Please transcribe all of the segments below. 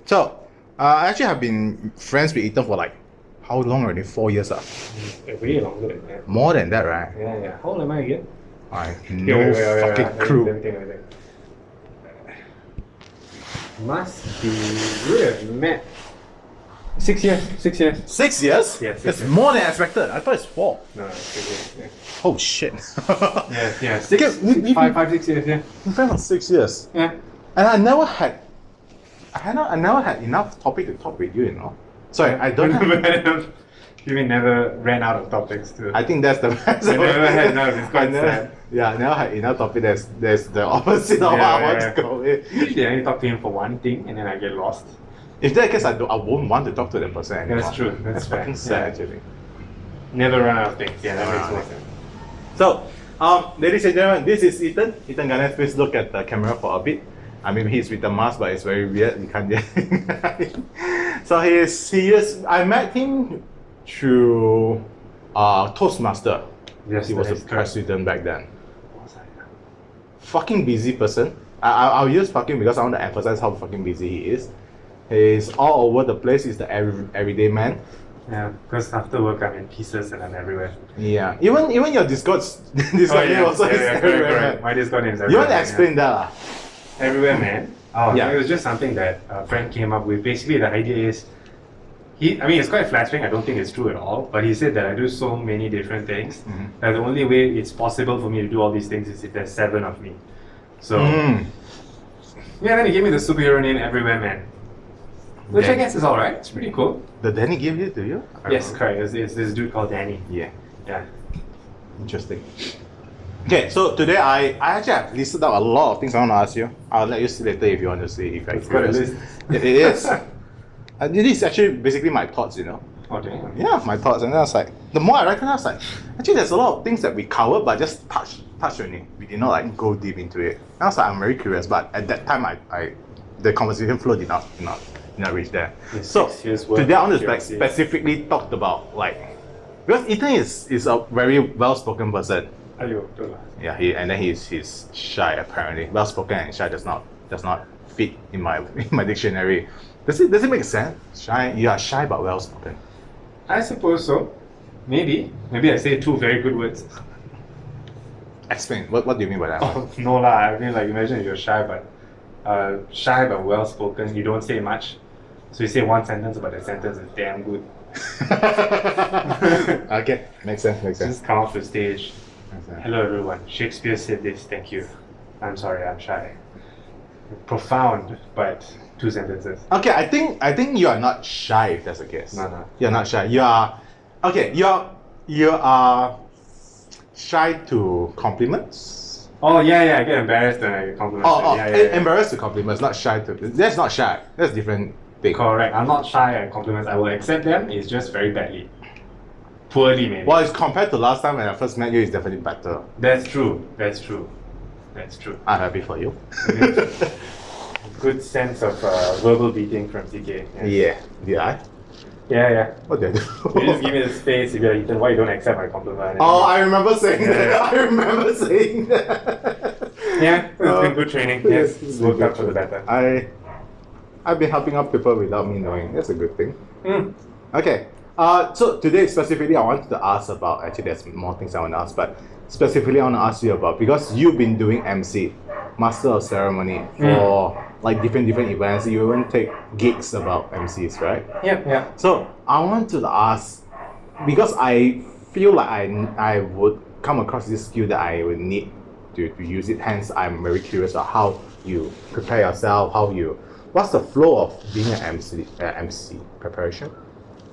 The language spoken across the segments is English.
So, I actually have been friends with Ethan for like, how long already? 4 years? Way longer than that. More than that, right? Yeah. How old am I again? I have no fucking clue. Let me think. Must be, we have met 6 years. 6 years. 6 years? Yeah, 6 That's years. more than expected. I thought it's 4. No, 6 years. Yeah. Oh shit. Yeah. Five, 6 years. Yeah. We've been friends for 6 years. Yeah. And I never had enough topic to talk with you, you know. Sorry, I don't have... You mean never ran out of topics too? I think that's the best. I never had enough. It's quite sad. Yeah, I never had enough topic. There's the opposite of what I want to go with. Usually I only talk to him for one thing and then I get lost. If that's the case, I won't want to talk to that person anymore. That's true. That's fucking sad, actually. Never run out of things. Yeah, that makes more sense. So, ladies and gentlemen, this is Ethan. Ethan Ganes, please look at the camera for a bit. I mean, he's with the mask, but it's very weird. You can't get. So he is. I met him through Toastmaster. Yes, he was the president back then. What was I? Fucking busy person. I'll use fucking because I want to emphasize how fucking busy he is. He's all over the place. He's the everyday man. Yeah, because after work I'm in pieces and I'm everywhere. Yeah, even your Discord name also is everywhere. Correct. My Discord name is everywhere. You want to explain that? Everywhere, man. Oh, yeah. It was just something that a friend came up with. Basically, the idea is, it's quite flattering. I don't think it's true at all. But he said that I do so many different things that the only way it's possible for me to do all these things is if there's 7 of me. So, yeah, then he gave me the superhero name Everywhere Man. Which I guess is alright. It's pretty cool. Did Danny give it to you? Yes, correct. It's this dude called Danny. Yeah. Interesting. Okay, so today I actually have listed out a lot of things I want to ask you. I'll let you see later if you want to see if I It's quite a list. It is. This is actually basically my thoughts, you know. Oh, damn. Yeah, my thoughts. And then I was like, the more I reckon, I was like, actually there's a lot of things that we covered but just touch only. We did not like go deep into it. And I was like, I'm very curious, but at that time the conversation flow did not reach there. So today I want to like specifically talk about like, because Ethan is a very well-spoken person. Yeah, he's shy apparently. Well-spoken and shy does not fit in my dictionary. Does it make sense? Shy, you are shy but well-spoken. I suppose so. Maybe I say 2 very good words. Explain. What do you mean by that? Oh, no lah. I mean, like, imagine if you're shy but well-spoken. You don't say much, so you say one sentence, but the sentence is damn good. Okay, makes sense. Just come off the stage. Hello everyone. Shakespeare said this. Thank you. I'm sorry. I'm shy. Profound, but 2 sentences. Okay, I think you are not shy if that's the case. No. You're not shy. You are. Okay, you are shy to compliments. Oh yeah. I get embarrassed when I get compliments. Yeah. Embarrassed to compliments, not shy to. That's not shy. That's different thing. Correct. I'm not shy at compliments. I will accept them. It's just very badly. Poorly maybe. Well, it's compared to last time when I first met you, it's definitely better. That's true. I'm happy for you. Good sense of verbal beating from CK. Yeah. Yeah. What did I do? You just give me the space. If you're Ethan, why you don't accept my compliment? Oh, I remember saying that. Yeah, it's been good training. Yes, it's worked out for the better. I've been helping out people without me knowing. That's a good thing. Okay. So today specifically I wanted to ask about, actually there's more things I want to ask, but specifically I want to ask you about, because you've been doing MC, Master of Ceremony, for like different events. You even take gigs about MCs, right? Yeah. So I wanted to ask, because I feel like I would come across this skill that I would need to use it, hence I'm very curious about how you prepare yourself, what's the flow of being an MC preparation?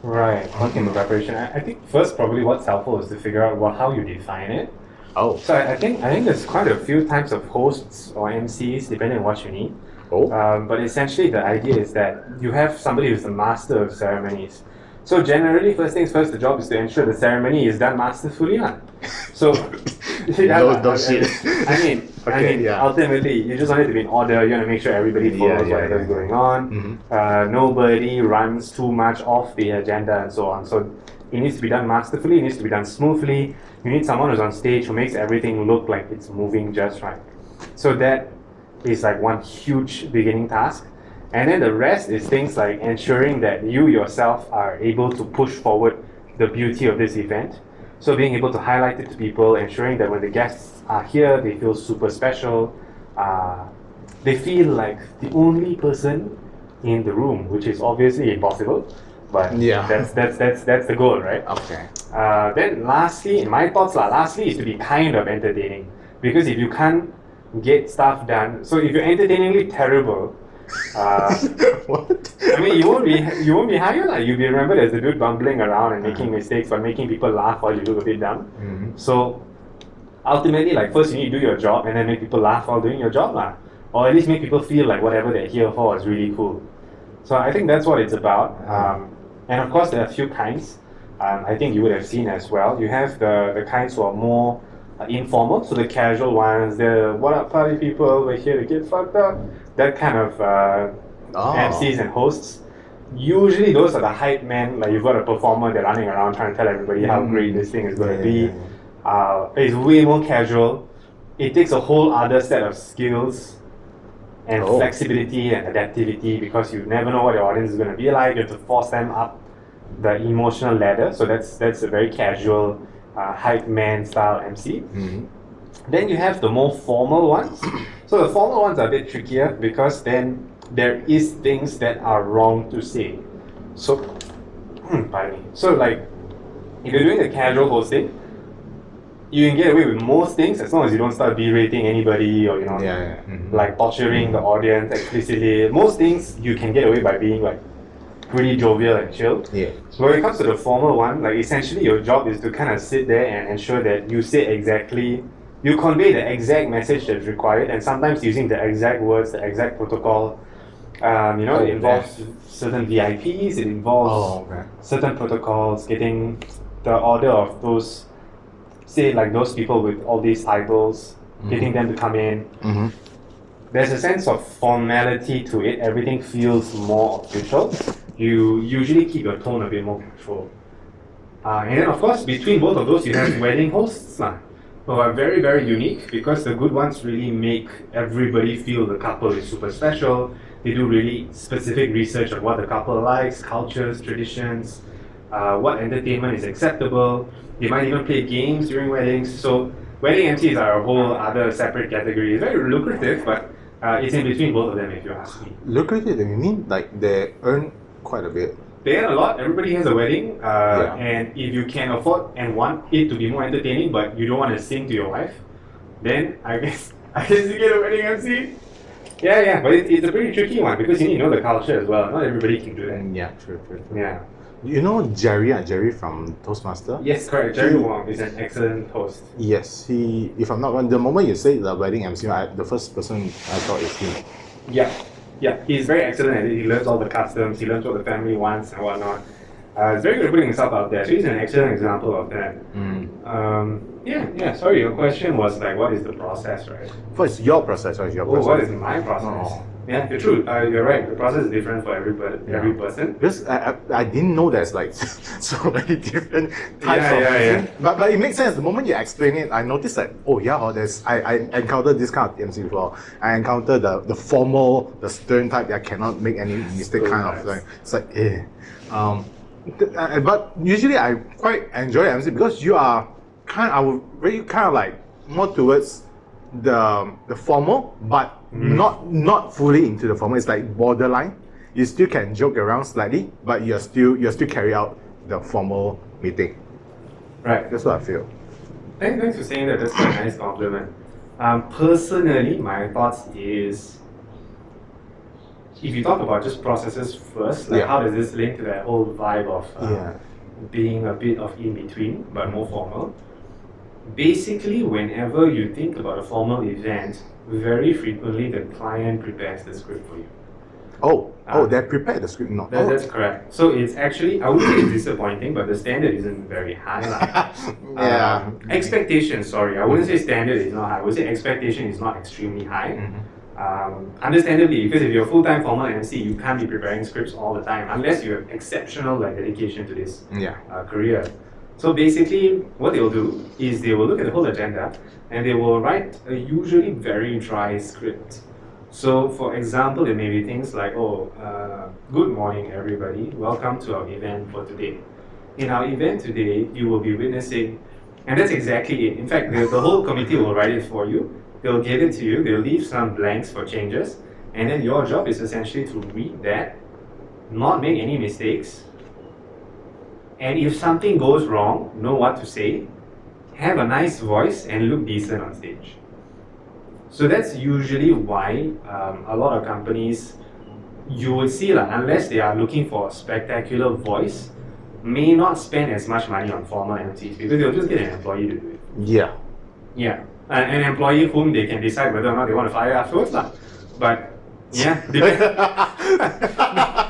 Right, talking about preparation, I think first probably what's helpful is to figure out how you define it. Oh. So I think there's quite a few types of hosts or MCs depending on what you need. Oh. But essentially the idea is that you have somebody who's the master of ceremonies. So generally, first things first, the job is to ensure the ceremony is done masterfully. So, ultimately, you just want it to be in order. You want to make sure everybody follows whatever's going on. Nobody runs too much off the agenda and so on. So it needs to be done masterfully. It needs to be done smoothly. You need someone who's on stage who makes everything look like it's moving just right. So that is like one huge beginning task. And then the rest is things like ensuring that you yourself are able to push forward the beauty of this event. So being able to highlight it to people, ensuring that when the guests are here, they feel super special. They feel like the only person in the room, which is obviously impossible, but Yeah. that's the goal, right? Okay. Then lastly, in my thoughts, lastly is to be kind of entertaining. Because if you can't get stuff done, so if you're entertainingly terrible, What? I mean, you won't be hired. Like, you'll be remembered as the dude bumbling around and making mistakes, but making people laugh while you look a bit dumb. So ultimately, like, first you need to do your job and then make people laugh while doing your job, or at least make people feel like whatever they're here for is really cool. So I think that's what it's about. And of course, there are a few kinds. I think you would have seen as well. You have the kinds who are more informal, so the casual ones, the what up party people, we're here to get fucked up, that kind of MCs and hosts. Usually those are the hype men, like you've got a performer, they're running around trying to tell everybody how great this thing is going to be. It's way more casual. It takes a whole other set of skills and flexibility and adaptivity, because you never know what your audience is going to be like. You have to force them up the emotional ladder. So that's a very casual hype man style MC. Then you have the more formal ones. So the formal ones are a bit trickier, because then there is things that are wrong to say. So, pardon me. So like, if you're doing the casual hosting, you can get away with most things as long as you don't start berating anybody, or like torturing the audience explicitly. Most things you can get away by being like pretty jovial and chill. So when it comes to the formal one, like essentially your job is to kind of sit there and ensure that you say exactly, you convey the exact message that's required, and sometimes using the exact words, the exact protocol. It involves certain VIPs, it involves certain protocols, getting the order of those, say like those people with all these titles, getting them to come in. There's a sense of formality to it. Everything feels more official. You usually keep your tone a bit more controlled. And then of course, between both of those, you have wedding hosts who are very, very unique, because the good ones really make everybody feel the couple is super special. They do really specific research on what the couple likes, cultures, traditions, what entertainment is acceptable. They might even play games during weddings. So wedding MCs are a whole other separate category. It's very lucrative, but it's in between both of them, if you ask me. Lucrative? You mean like they earn quite a bit? They earn a lot. Everybody has a wedding, and if you can afford and want it to be more entertaining, but you don't want to sing to your wife, then I guess you get a wedding MC. Yeah, but it's a pretty tricky one, because you need to know the culture as well. Not everybody can do that. Yeah, true. Yeah. You know Jerry from Toastmaster? Yes, correct. Jerry Wong is an excellent host. Yes, he. If I'm not wrong, the moment you say the wedding MC, the first person I thought is him. Yeah, he's very excellent at it. He learns all the customs, he learns what the family wants and whatnot. It's very good at putting himself out there. So he's an excellent example of that. Sorry, your question was like, what is the process, right? First, your process, or your process? What is my process? Yeah, you're true. You're right. The process is different for every person. Because I didn't know there's like so many different types of things. But it makes sense. The moment you explain it, I noticed that, I encountered this kind of MC before. I encountered the formal, the stern type that cannot make any mistake kind of thing. It's like, but usually I quite enjoy MC, because you are kind of like more towards the formal, but not fully into the formal. It's like borderline. You still can joke around slightly, but you're still carry out the formal meeting. Right. That's what I feel. Thanks for saying that. That's quite a nice compliment. Personally, my thoughts is, if you talk about just processes first, like how does this link to that whole vibe of being a bit of in between but more formal? Basically, whenever you think about a formal event, very frequently the client prepares the script for you. They prepared the script, not. That's correct. So it's actually, I wouldn't say it's disappointing, but the standard isn't very high. Expectation, sorry. I wouldn't say standard is not high. I would say expectation is not extremely high. Understandably, because if you're a full-time formal MC, you can't be preparing scripts all the time unless you have exceptional dedication to this career. So basically, what they will do is they will look at the whole agenda and they will write a usually very dry script. So, for example, it may be things like, good morning, everybody. Welcome to our event for today. In our event today, you will be witnessing, and that's exactly it. In fact, the whole committee will write it for you. They'll give it to you. They'll leave some blanks for changes. And then your job is essentially to read that, not make any mistakes. And if something goes wrong, know what to say, have a nice voice, and look decent on stage. So that's usually why a lot of companies, you will see, unless they are looking for a spectacular voice, may not spend as much money on formal MCs because they'll just get an employee to do it. Yeah. Yeah. An employee whom they can decide whether or not they want to fire afterwards. But yeah,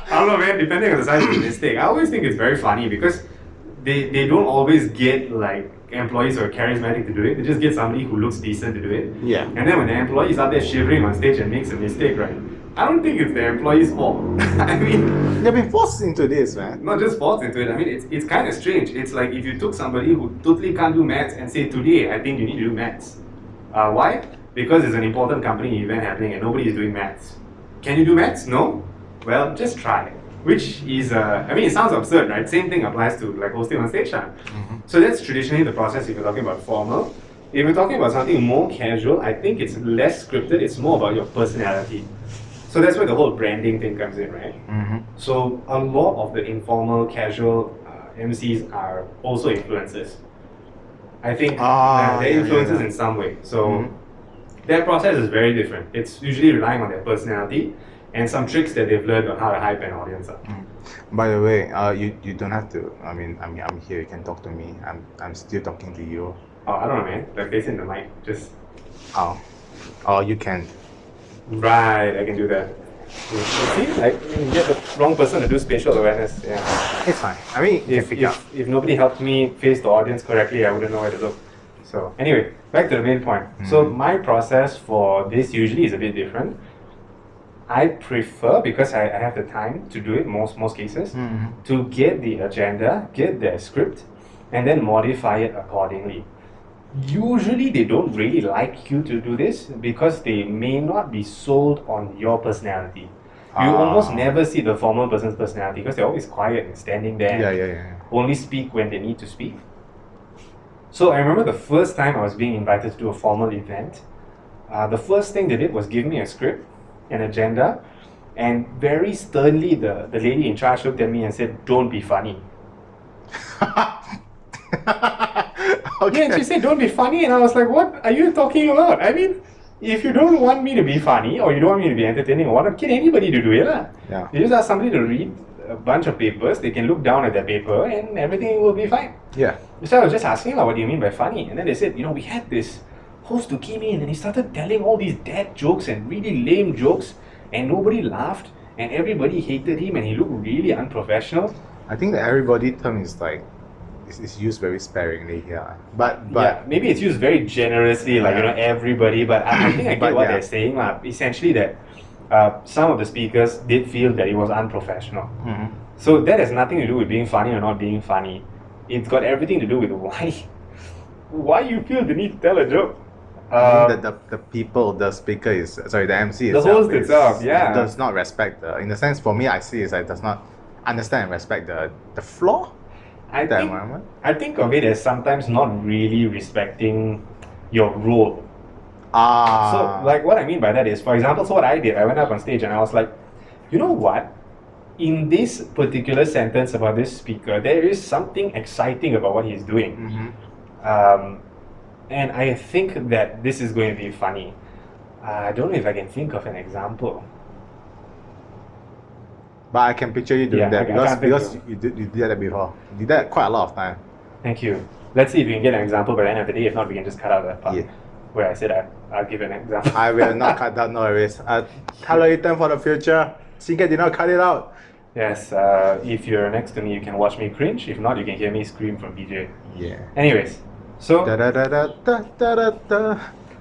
I don't know, man, depending on the size of the mistake. I always think it's very funny because they don't always get like employees who are charismatic to do it. They just get somebody who looks decent to do it. Yeah. And then when the employee is out there shivering on stage and makes a mistake, right? I don't think it's the employee's fault. I mean, They've been forced into this, man. not just forced into it. I mean, it's kind of strange. It's like if you took somebody who totally can't do maths and say, today, I think you need to do maths. Why? Because it's an important company event happening and nobody is doing maths. Can you do maths? No? Well, just try. Which is, I mean, it sounds absurd, right? Same thing applies to like hosting on stage. So that's traditionally the process if you're talking about formal. If you're talking about something more casual, I think it's less scripted. It's more about your personality. So that's where the whole branding thing comes in, right? So a lot of the informal, casual MCs are also influencers. I think they're influencers in some way. So their process is very different. It's usually relying on their personality and some tricks that they've learned on how to hype an audience up. By the way, you don't have to. I mean, I'm here. You can talk to me. I'm still talking to you. Oh, I don't know, man. Like facing the mic, just. Oh, you can. Right, I can do that. You see, like you get the wrong person to do spatial awareness. Yeah. It's fine. I mean, If nobody helped me face the audience correctly, I wouldn't know where to look. So anyway, back to the main point. So my process for this usually is a bit different. I prefer, because I have the time to do it most cases, to get the agenda, get the script, and then modify it accordingly. Usually they don't really like you to do this because they may not be sold on your personality. You almost never see the formal person's personality because they're always quiet and standing there. Yeah. Only speak when they need to speak. So I remember the first time I was being invited to do a formal event, the first thing they did was give me a script, an agenda, and very sternly the lady in charge looked at me and said, "Don't be funny." Okay. Yeah, and she said, "Don't be funny," and I was like, "What are you talking about?" I mean, if you don't want me to be funny or you don't want me to be entertaining, why not get anybody to do it? Yeah. You just ask somebody to read a bunch of papers, they can look down at their paper and everything will be fine. Yeah. So I was just asking, what do you mean by funny? And then they said, we had this host who came in and he started telling all these dad jokes and really lame jokes and nobody laughed and everybody hated him and he looked really unprofessional. I think the everybody term is like, it's used very sparingly here. But yeah, maybe it's used very generously, like, everybody, but I think I get what they're saying. Essentially that some of the speakers did feel that it was unprofessional. So that has nothing to do with being funny or not being funny. It's got everything to do with why you feel the need to tell a joke. The people, the speaker is, sorry, the MC the itself. host itself, does not respect in the sense, for me, I see is like does not understand and respect the floor. I think of it as sometimes not really respecting your role. So, like, what I mean by that is, for example, so what I did, I went up on stage and I was like, you know what? In this particular sentence about this speaker, there is something exciting about what he's doing. And I think that this is going to be funny. I don't know if I can think of an example. But I can picture you doing that because you did that before. You did that quite a lot of time. Thank you. Let's see if we can get an example by the end of the day. If not, we can just cut out that part where I said I'll give an example. I will not cut that, no worries. Hello, Ethan, for the future. ChinKiat did not cut it out. Yes, if you're next to me, you can watch me cringe. If not, you can hear me scream from BJ. Yeah. Anyways, so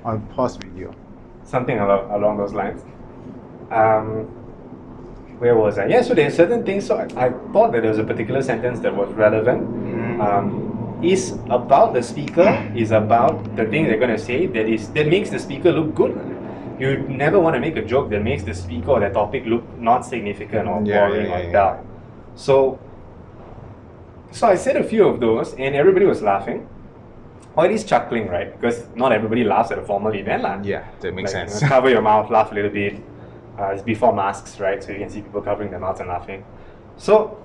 on pause video. Something along those lines. Where was I? Yeah, so there are certain things. So I thought that there was a particular sentence that was relevant. Is about the speaker, is about the thing they're going to say that makes the speaker look good. you never want to make a joke that makes the speaker or the topic look not significant or boring or dull. So I said a few of those, and everybody was laughing, or at least chuckling, right? Because not everybody laughs at a formal event, lah. Yeah, that makes sense. Cover your mouth, laugh a little bit. It's before masks, right? So you can see people covering their mouths and laughing. So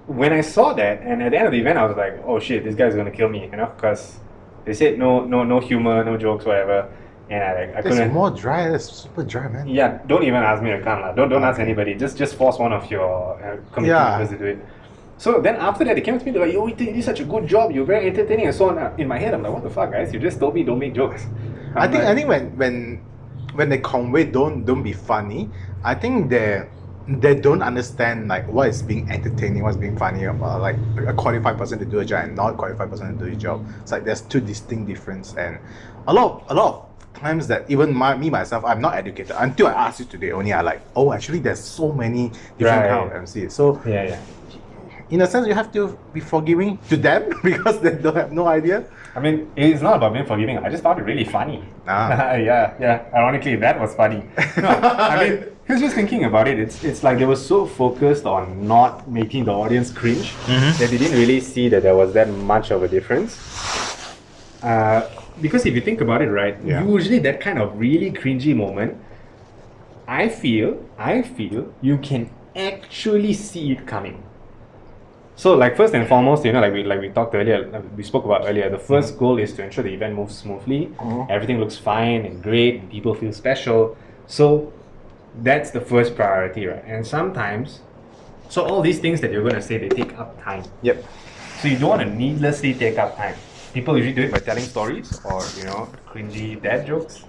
when I saw that, and at the end of the event, I was like, "Oh shit, this guy's gonna kill me," because they said no humor, no jokes, whatever. And I couldn't. It's more dry. That's super dry, man. Yeah, don't even ask me to come, lah. Don't ask anybody. Just force one of your committee members to do it. So then after that, they came to me, they're like, "Yo, you did such a good job. You're very entertaining," and so on. In my head, I'm like, "What the fuck, guys? You just told me don't make jokes." I think when they convey don't be funny, I think they don't understand like what is being entertaining, what's being funny about like a qualified person to do a job and not qualified person to do a job. It's like there's two distinct difference, and a lot of times that even myself, I'm not educated until I asked you today. Only I like, oh, actually there's so many different kind of MCs. So yeah. In a sense, you have to be forgiving to them because they don't have no idea. I mean, it's not about being forgiving. I just found it really funny. Yeah. Ironically, that was funny. No, I mean, he was just thinking about it. It's like they were so focused on not making the audience cringe that they didn't really see that there was that much of a difference. Because if you think about it, right, usually that kind of really cringy moment, I feel you can actually see it coming. So, like, first and foremost, like we talked earlier, we spoke about earlier, the first goal is to ensure the event moves smoothly, everything looks fine and great, and people feel special. So that's the first priority, right? And sometimes, so all these things that you're going to say, they take up time. Yep. So you don't want to needlessly take up time. People usually do it by telling stories or, cringy dad jokes.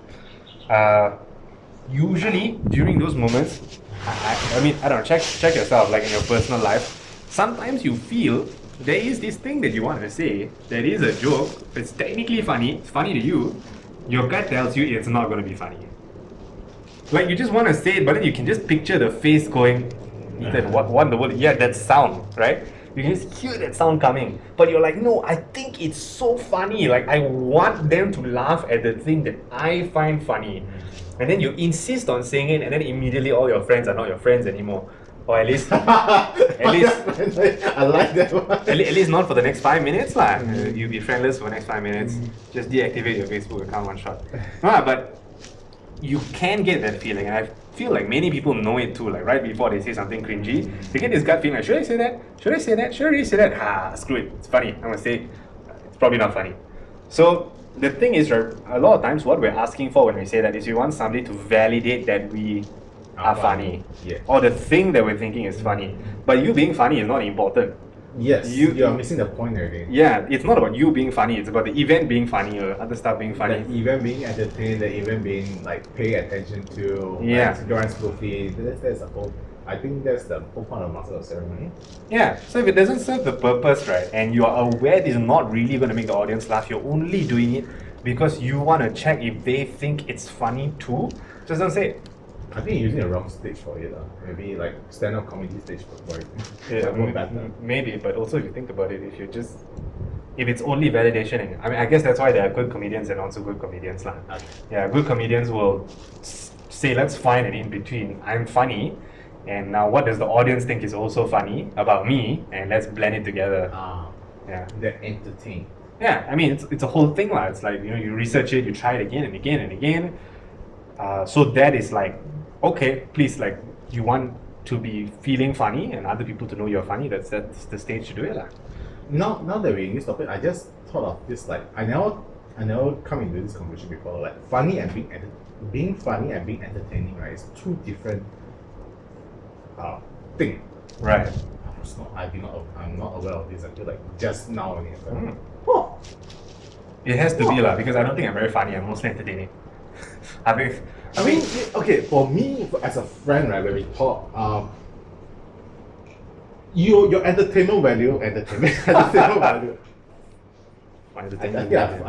Usually, during those moments, I mean, I don't know, check yourself, like in your personal life. Sometimes you feel there is this thing that you want to say, there is a joke, it's technically funny, it's funny to you, your gut tells you it's not going to be funny. Like you just want to say it, but then you can just picture the face going, Ethan, what in the world? Yeah, that sound, right? You can just hear that sound coming, but you're like, no, I think it's so funny, like I want them to laugh at the thing that I find funny. And then you insist on saying it, and then immediately all your friends are not your friends anymore. Or at least, I like that one. At least not for the next 5 minutes, lah. You'll be friendless for the next 5 minutes. Just deactivate your Facebook account one shot. But you can get that feeling, and I feel like many people know it too. Like right before they say something cringy, they get this gut feeling like, should I say that? Should I say that? Should I really say that? Screw it. It's funny. I'm gonna say it. It's probably not funny. So the thing is, right, a lot of times what we're asking for when we say that is we want somebody to validate that we are funny, or the thing that we're thinking is funny. But you being funny is not important. Yes, you are missing the point already. Yeah, it's not about you being funny, it's about the event being funny or other stuff being funny. The event being entertained, the event being like pay attention to, like smoothly. That's the whole, I think that's the whole point of master of ceremony. Yeah, so if it doesn't serve the purpose, right, and you are aware this is not really going to make the audience laugh, you're only doing it because you want to check if they think it's funny too, just don't say it. I think you're using the wrong stage for it. Maybe like stand-up comedy stage for it. Yeah, maybe, but also if you think about it, if it's only validation, and I mean, I guess that's why there are good comedians and also good comedians, lah. Okay. Yeah, good comedians will say, let's find an in between. I'm funny, and now what does the audience think is also funny about me, and let's blend it together. Yeah, they're entertained. Yeah, I mean, it's a whole thing, lah. It's like you research it, you try it again and again and again. So that is like, okay, please, like, you want to be feeling funny and other people to know you're funny, that's the stage to do it, lah. Now that we're in this topic, I just thought of this, like, I never come into this conversation before, like, funny and being funny and being entertaining, right, is two different things. Right. I'm not aware of this until like just now only. It has to be, lah, because I don't think I'm very funny, I'm mostly entertaining. I mean, okay, for me, as a friend, right, when we talk, your entertainment value. I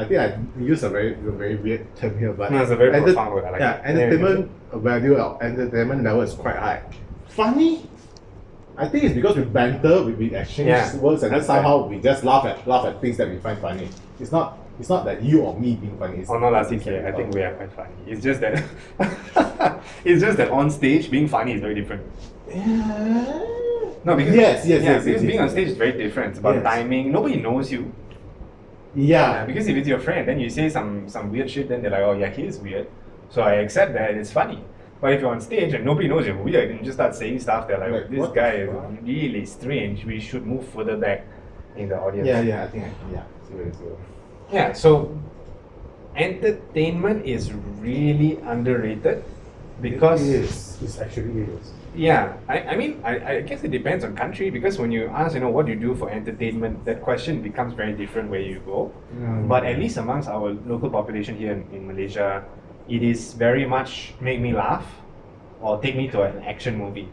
think I use a very weird term here, but no, it's a very profound word. I like it. Entertainment value or entertainment level is quite high. Funny, I think it's because we banter, we exchange words, and then somehow we just laugh at things that we find funny. It's not It's not that you or me being funny. It's Oh no, last CK. I think we are quite funny. It's just that it's just that on stage being funny is very different. No, because because being on stage is very different. It's about timing. Nobody knows you. Yeah. Because if it's your friend, then you say some weird shit, then they're like, oh yeah, he is weird. So I accept that it's funny. But if you're on stage and nobody knows you're weird, and you just start saying stuff, they're like, this guy is really strange. We should move further back in the audience. I think Yeah, so entertainment is really underrated because it actually is. Yeah, I mean, I guess it depends on country, because when you ask, what do you do for entertainment, that question becomes very different where you go. But at least amongst our local population here in Malaysia, it is very much make me laugh or take me to an action movie.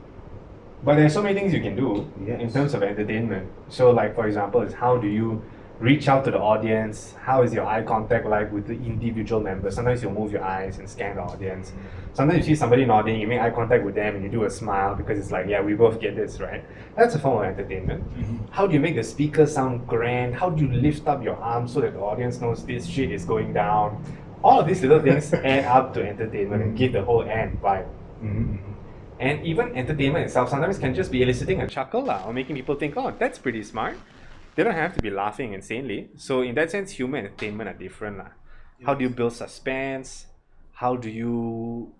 But there's so many things you can do in terms of entertainment. So like, for example, is how do you reach out to the audience? How is your eye contact like with the individual members? Sometimes you'll move your eyes and scan the audience. Sometimes you see somebody nodding, you make eye contact with them and you do a smile because it's like, yeah, we both get this, right? That's a form of entertainment. How do you make the speaker sound grand? How do you lift up your arms so that the audience knows this shit is going down? All of these little things add up to entertainment and give the whole end vibe. And even entertainment itself sometimes can just be eliciting a chuckle or making people think, oh, that's pretty smart. They don't have to be laughing insanely. So in that sense, humor and entertainment are different. How do you build suspense? How do you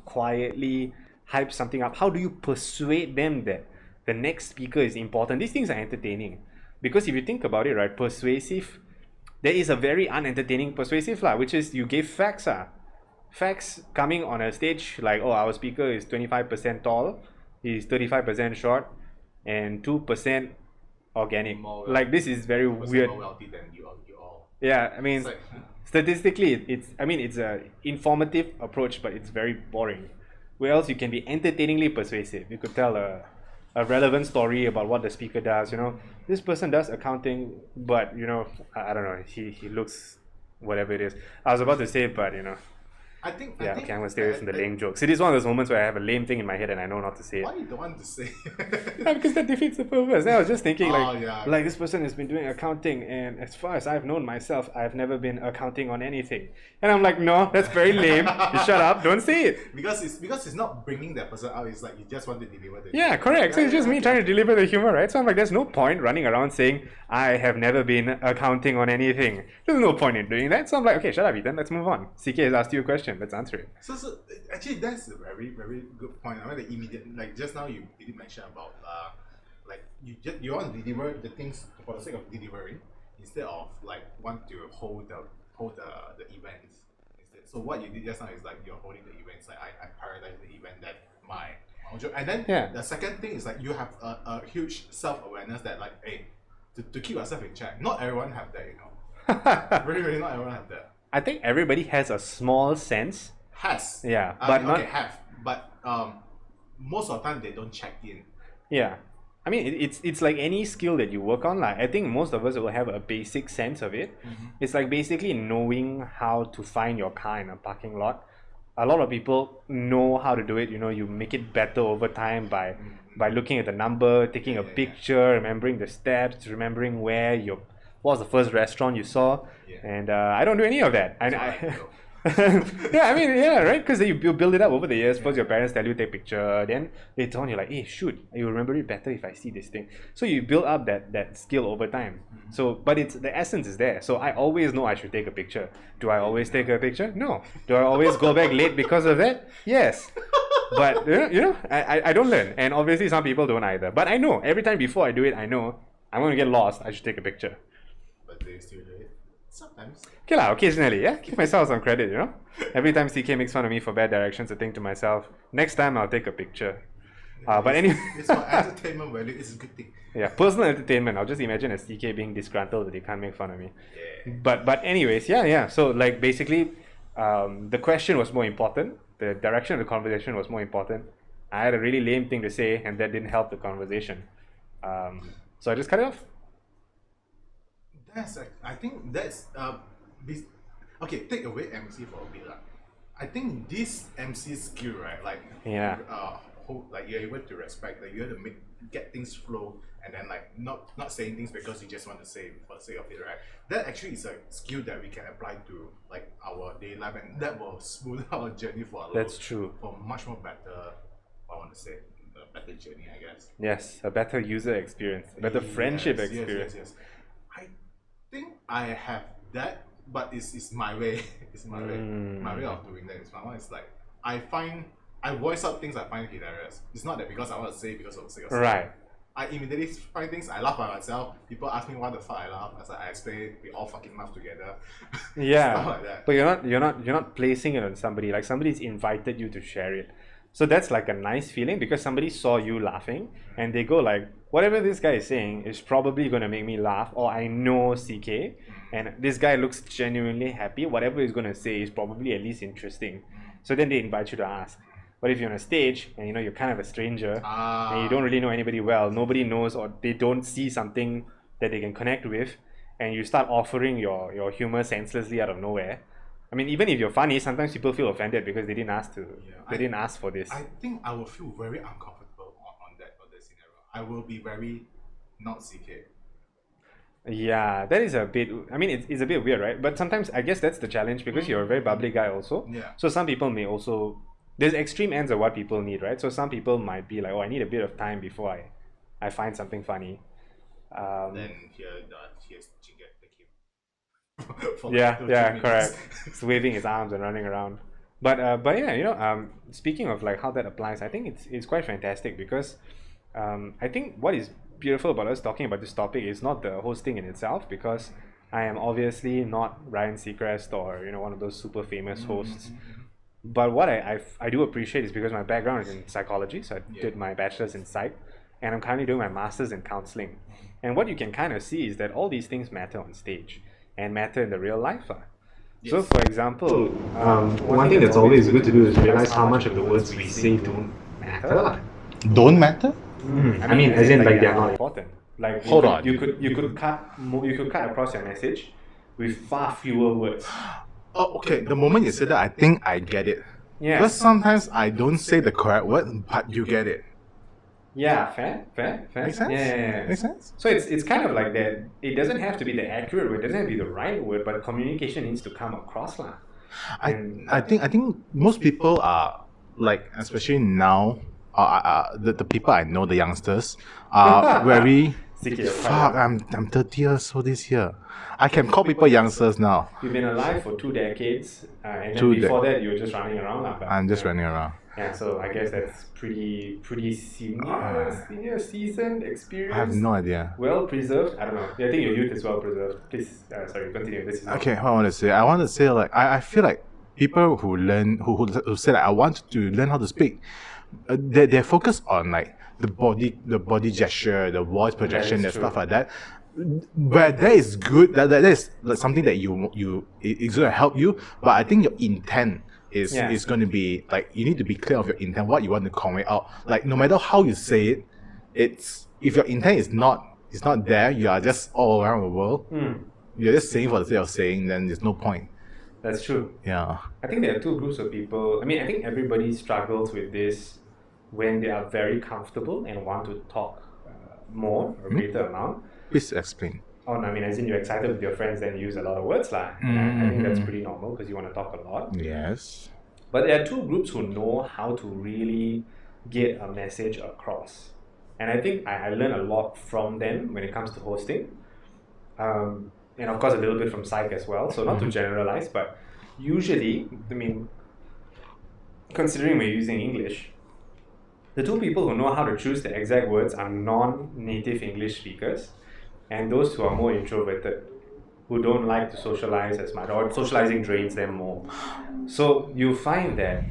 quietly hype something up? How do you persuade them that the next speaker is important? These things are entertaining. Because if you think about it, right, persuasive, there is a very unentertaining persuasive, which is you give facts. Facts coming on a stage like, oh, our speaker is 25% tall, he's 35% short, and 2% organic. Like, this is very weird. More wealthy than you all. Yeah, I mean, statistically, it's a informative approach, but it's very boring. Where else you can be entertainingly persuasive. You could tell a relevant story about what the speaker does. This person does accounting, but I don't know. He looks whatever it is. I was about to say, but I think I'm gonna stay away from the lame jokes. It is one of those moments where I have a lame thing in my head and I know not to say it. Why you don't want to say? Because that defeats the purpose. Then I was just thinking, like this person has been doing accounting, and as far as I've known myself, I've never been accounting on anything. And I'm like, no, that's very lame. You shut up, don't say it. Because it's not bringing that person out. It's like you just want to deliver the. Yeah, correct. So it's just me trying to deliver the humor, right? So I'm like, there's no point running around saying I have never been accounting on anything. There's no point in doing that. So I'm like, okay, shut up, Ethan. Let's move on. CK has asked you a question. Let's answer it. So actually that's a very, very good point. I mean, the immediate, like just now you did mention about like you want to deliver the things for the sake of delivering instead of like want to hold the events instead. So what you did just now is like you're holding the events. Like I prioritize the event that my job. And then the second thing is like you have a huge self-awareness that like, hey, to keep yourself in check. Not everyone have that, really, really not everyone have that. I think everybody has a small sense. Yeah, but not have. But most of the time they don't check in. Yeah, I mean it's like any skill that you work on. Like I think most of us will have a basic sense of it. It's like basically knowing how to find your car in a parking lot. A lot of people know how to do it. You make it better over time by looking at the number, taking a picture, remembering the steps, remembering what was the first restaurant you saw. And I don't do any of that. Right? Because you build it up over the years. First, your parents tell you take a picture. Then later on, you're like, hey, shoot, you remember it better if I see this thing. So you build up that skill over time. So, but the essence is there. So I always know I should take a picture. Do I always take a picture? No. Do I always go back late because of that? Yes. But I don't learn, and obviously some people don't either. But I know every time before I do it, I know I'm going to get lost. I should take a picture. But they still do it sometimes. Okay occasionally, give myself some credit, Every time CK makes fun of me for bad directions, I think to myself, next time I'll take a picture. But anyway, it's for entertainment value. It's a good thing. Yeah, personal entertainment. I'll just imagine a CK being disgruntled that he can't make fun of me. But anyways, So like basically, the question was more important. The direction of the conversation was more important. I had a really lame thing to say, and that didn't help the conversation. So I just cut it off. I think that's okay. Take away MC for a bit, I think this MC skill, right? Like like you're able to respect, like you're able to get things flow, and then like not saying things because you just want to say for the sake of it, right? That actually is a skill that we can apply to like our daily life, and that will smooth our journey for a lot. That's true. For much more better, I want to say, a better journey, I guess. Yes, a better user experience, a better friendship experience. Yes. I think I have that, but it's my way. It's my way. My way of doing that. It's my one. It's like I voice out things I find hilarious. It's not that because I want to say because of the sake of saying. Right. I immediately find things I laugh by myself. People ask me why the fuck I laugh. As I explain, we all fucking laugh together. Yeah. Stuff like that. But you're not placing it on somebody. Like somebody's invited you to share it. So that's like a nice feeling because somebody saw you laughing and they go like, whatever this guy is saying is probably going to make me laugh, or I know CK and this guy looks genuinely happy. Whatever he's going to say is probably at least interesting. So then they invite you to ask. But if you're on a stage and you're kind of a stranger and you don't really know anybody well, nobody knows or they don't see something that they can connect with, and you start offering your humor senselessly out of nowhere. I mean, even if you're funny, sometimes people feel offended because they didn't ask they didn't ask for this. I think I will feel very uncomfortable on that scenario. I will be very not CK. Yeah, that is a bit. I mean, it's a bit weird, right? But sometimes I guess that's the challenge because you're a very bubbly guy also. Yeah. So some people may also. There's extreme ends of what people need, right? So some people might be like, oh, I need a bit of time before I find something funny. Then here's ChinKiat, the cue. Yeah, correct. He's waving his arms and running around. But yeah, speaking of like how that applies, I think it's quite fantastic because I think what is beautiful about us talking about this topic is not the hosting in itself, because I am obviously not Ryan Seacrest or one of those super famous hosts. But what I do appreciate is because my background is in psychology, so I did my bachelor's in psych, and I'm currently doing my master's in counseling. And what you can kind of see is that all these things matter on stage and matter in the real life. Yes. So, for example, one thing that's always good to do is realize how much of the words we say don't matter. Don't matter? I mean, as in like they're not important. Like Hold on. You could cut across your message with far fewer words. Oh, okay. The moment you said that, I think I get it. Yeah. Because sometimes I don't say the correct word, but you get it. Yeah, fair. Makes sense? Yeah. Makes sense? So it's kind of like that. It doesn't have to be the accurate word, it doesn't have to be the right word, but communication needs to come across. I think most people are, like, especially now, the people I know, the youngsters, are very... Fuck, I'm 30 years old this year. I can call people youngsters now. You've been alive for 2 decades, and then before that you were just running around. I'm just running around. Yeah, so I guess that's pretty senior, seasoned, experienced. I have no idea. Well preserved. I don't know. I think your youth is well preserved. Please, sorry, continue. This is okay. What I want to say, like, I feel like people who learn, who say like, I want to learn how to speak, they're focused on like the body gesture, the voice projection, and stuff like that. But that is good. That is like something that it's going to help you. But I think your intent is going to be like, you need to be clear of your intent, what you want to convey out. Like, no matter how you say it, if your intent is not there, you are just all around the world. You're just saying for the sake of saying, then there's no point. That's true. Yeah. I think there are two groups of people. I mean, I think everybody struggles with this when they are very comfortable and want to talk more or greater amount. Please explain. Oh, no, I mean, as in you're excited with your friends, then you use a lot of words. I think that's pretty normal because you want to talk a lot. Yes. But there are two groups who know how to really get a message across. And I think I learned a lot from them when it comes to hosting. And of course, a little bit from psych as well. So not to generalize, but usually, I mean, considering we're using English, the two people who know how to choose the exact words are non-native English speakers and those who are more introverted, who don't like to socialize as much, or socializing drains them more. So you find that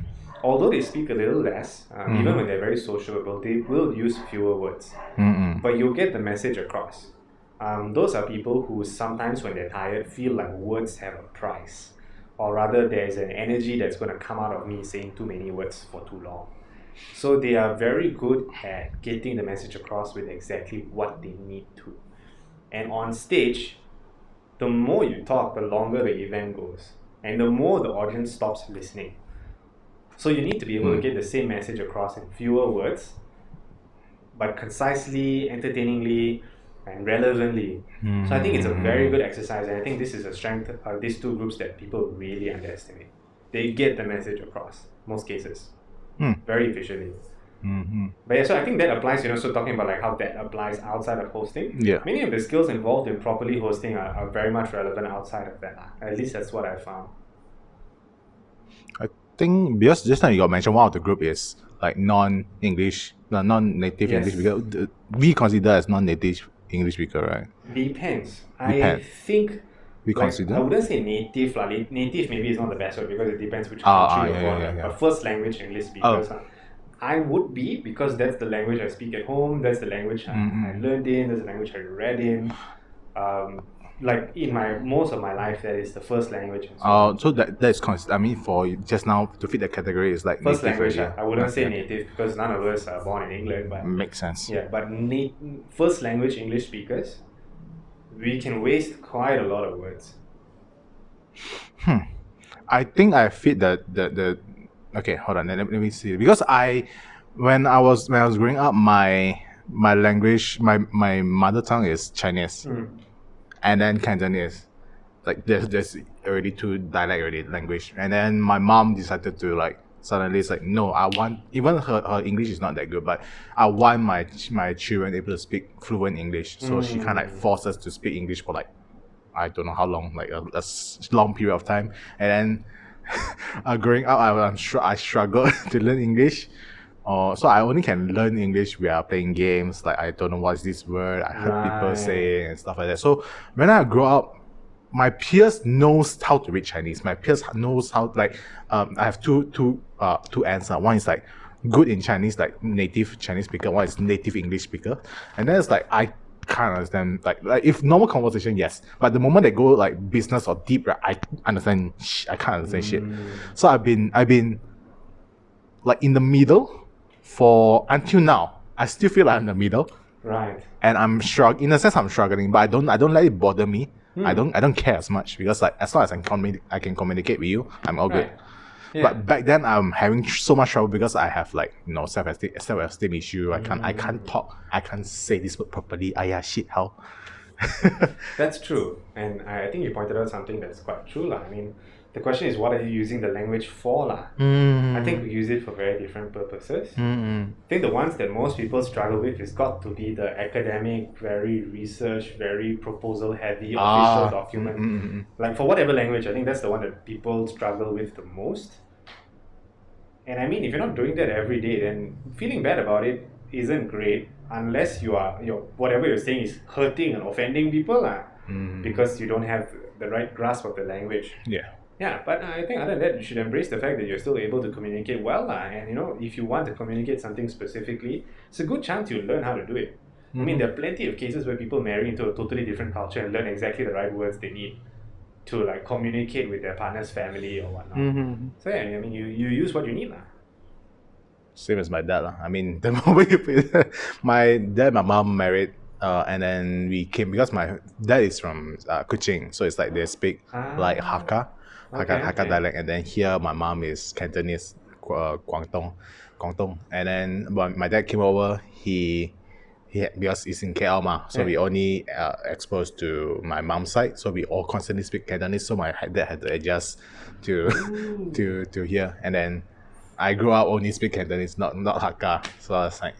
although they speak a little less, even when they're very sociable, they will use fewer words. But you'll get the message across. Those are people who sometimes when they're tired feel like words have a price, or rather there's an energy that's going to come out of me saying too many words for too long. So they are very good at getting the message across with exactly what they need to. And on stage, the more you talk, the longer the event goes. And the more the audience stops listening. So you need to be able to get the same message across in fewer words, but concisely, entertainingly, and relevantly. So I think it's a very good exercise, and I think this is a strength of these two groups that people really underestimate. They get the message across, most cases, very efficiently. But yeah, so I think that applies, so talking about like how that applies outside of hosting. Yeah. Many of the skills involved in properly hosting are very much relevant outside of that. At least that's what I found. I think because just now you got mentioned one of the group is like non-English, non-native Yes. English speaker. We consider as non-native English speaker, right? Depends. Depends. I think We consider. I wouldn't say native. Native maybe is not the best word because it depends which country you're born in. yeah. But first language English speakers, I would be, because that's the language I speak at home, that's the language I learned in, that's the language I read in. Like in most of my life, that is the first language. So that's considered. I mean, for just now to fit the category is like first native language. already. I wouldn't say native because none of us are born in England. But Makes sense. yeah, but first language English speakers, we can waste quite a lot of words. I think I fit the okay, hold on, let me see. Because when I was growing up, my language, my mother tongue is Chinese. And then Cantonese. Like there's already two dialect already language. And then my mom decided to like suddenly it's like, no, I want, even her English is not that good, but I want my children able to speak fluent English. So she kind of like forced us to speak English for like, I don't know how long, like a long period of time. And then growing up, I struggled to learn English. So I only can learn English while playing games. Like I don't know what's this word. I heard people say and stuff like that. So when I grow up, my peers knows how to read Chinese. My peers knows how I have two ends. One is like good in Chinese, like native Chinese speaker. One is native English speaker. And then it's like I can't understand. Like if normal conversation, yes. But the moment they go like business or deep, right, I can't understand shit. So I've been like in the middle. For until now, I still feel like I'm in the middle. Right. And I'm struggling. In a sense, I'm struggling, but I don't let it bother me. I don't care as much because like as long as I can communicate with you, I'm all good. Yeah. But back then, I'm having so much trouble because I have like self-esteem issue. I can't talk. I can't say this word properly. Shit, how? That's true, and I think you pointed out something that's quite true, lah. I mean, the question is, what are you using the language for, lah? I think we use it for very different purposes. I think the ones that most people struggle with is got to be the academic, very research, very proposal-heavy, official document. Like for whatever language, I think that's the one that people struggle with the most. And I mean, if you're not doing that every day, then feeling bad about it isn't great unless whatever you're saying is hurting and offending people, lah. Because you don't have the right grasp of the language. Yeah, but I think other than that, you should embrace the fact that you're still able to communicate well. And if you want to communicate something specifically, it's a good chance you'll learn how to do it. I mean, there are plenty of cases where people marry into a totally different culture and learn exactly the right words they need to like communicate with their partner's family or whatnot. So yeah, I mean, you use what you need, lah. Same as my dad, lah. I mean, the moment you put it, my dad, my mom married. And then we came because my dad is from Kuching, so it's like they speak like Hakka dialect, and then here my mom is Cantonese, Guangdong, and then when my dad came over, he because he's in KL so we only exposed to my mom's side, so we all constantly speak Cantonese. So my dad had to adjust to here, and then I grew up only speak Cantonese, not Hakka. So I was like,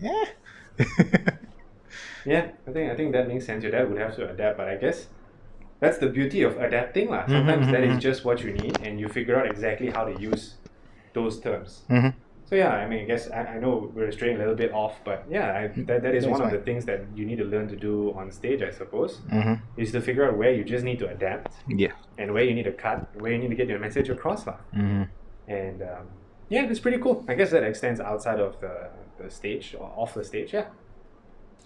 Yeah, I think that makes sense. Your dad would have to adapt, but I guess that's the beauty of adapting, lah. Sometimes that is just what you need, and you figure out exactly how to use those terms. So yeah, I mean, I guess I know we're straying a little bit off, but yeah, that is one of the things that you need to learn to do on stage, I suppose, is to figure out where you just need to adapt, and where you need to cut, where you need to get your message across, lah. And yeah, it's pretty cool. I guess that extends outside of the stage or off the stage, yeah.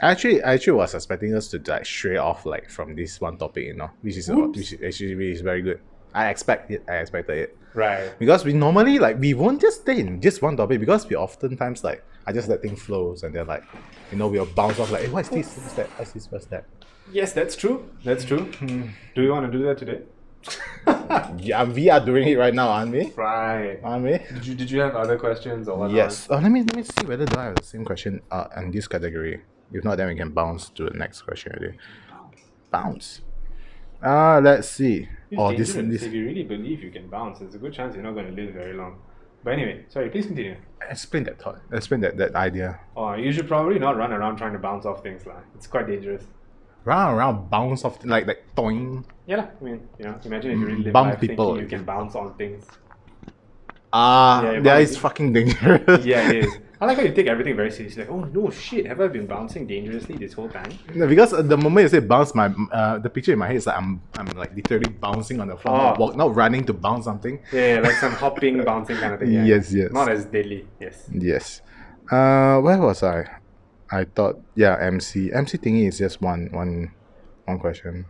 I actually was expecting us to like stray off like from this one topic, which actually is very good. I expected it. Right. Because we normally we won't just stay in just one topic because we oftentimes like I just let things flow and then like we'll bounce off like, hey, what's this? What's that? What's this? What's that? Yes, that's true. That's true. Do you want to do that today? Yeah, we are doing it right now, aren't we? Right. Aren't we? Did you have other questions or what? Yes. Let me see whether do I have the same question in this category. If not, then we can bounce to the next question already. Bounce. Let's see. It's dangerous. If you really believe you can bounce, there's a good chance you're not going to live very long. But anyway, sorry, please continue. Explain that thought. Explain that idea. Oh, you should probably not run around trying to bounce off things, lah. It's quite dangerous. Run around, bounce off like toing. Yeah, lah. I mean, imagine if you really live Bump life people. thinking you can bounce on things. That is fucking dangerous. Yeah, it is. I like how you take everything very seriously. Like, oh no, shit, have I been bouncing dangerously this whole time? No, because the moment you say bounce, the picture in my head is like I'm like literally bouncing on the floor, not running to bounce something. Yeah, like some hopping, bouncing kind of thing. Yeah. Yes. Not as deadly. Yes. Yes. Where was I? I thought MC thingy is just one question.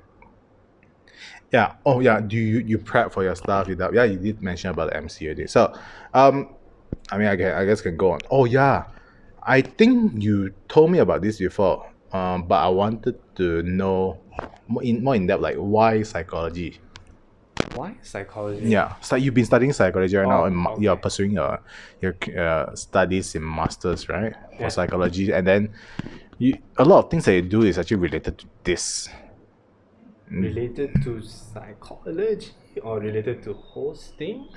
Yeah. Oh yeah. Do you prep for your stuff? You did mention about the MC already. So, I mean, I guess can go on. Oh yeah, I think you told me about this before. But I wanted to know more in depth, like why psychology. Why psychology? Yeah, so you've been studying psychology right now, and okay. you're pursuing your studies in masters, right, for psychology, and then a lot of things that you do is actually related to this. Related to psychology or related to hosting?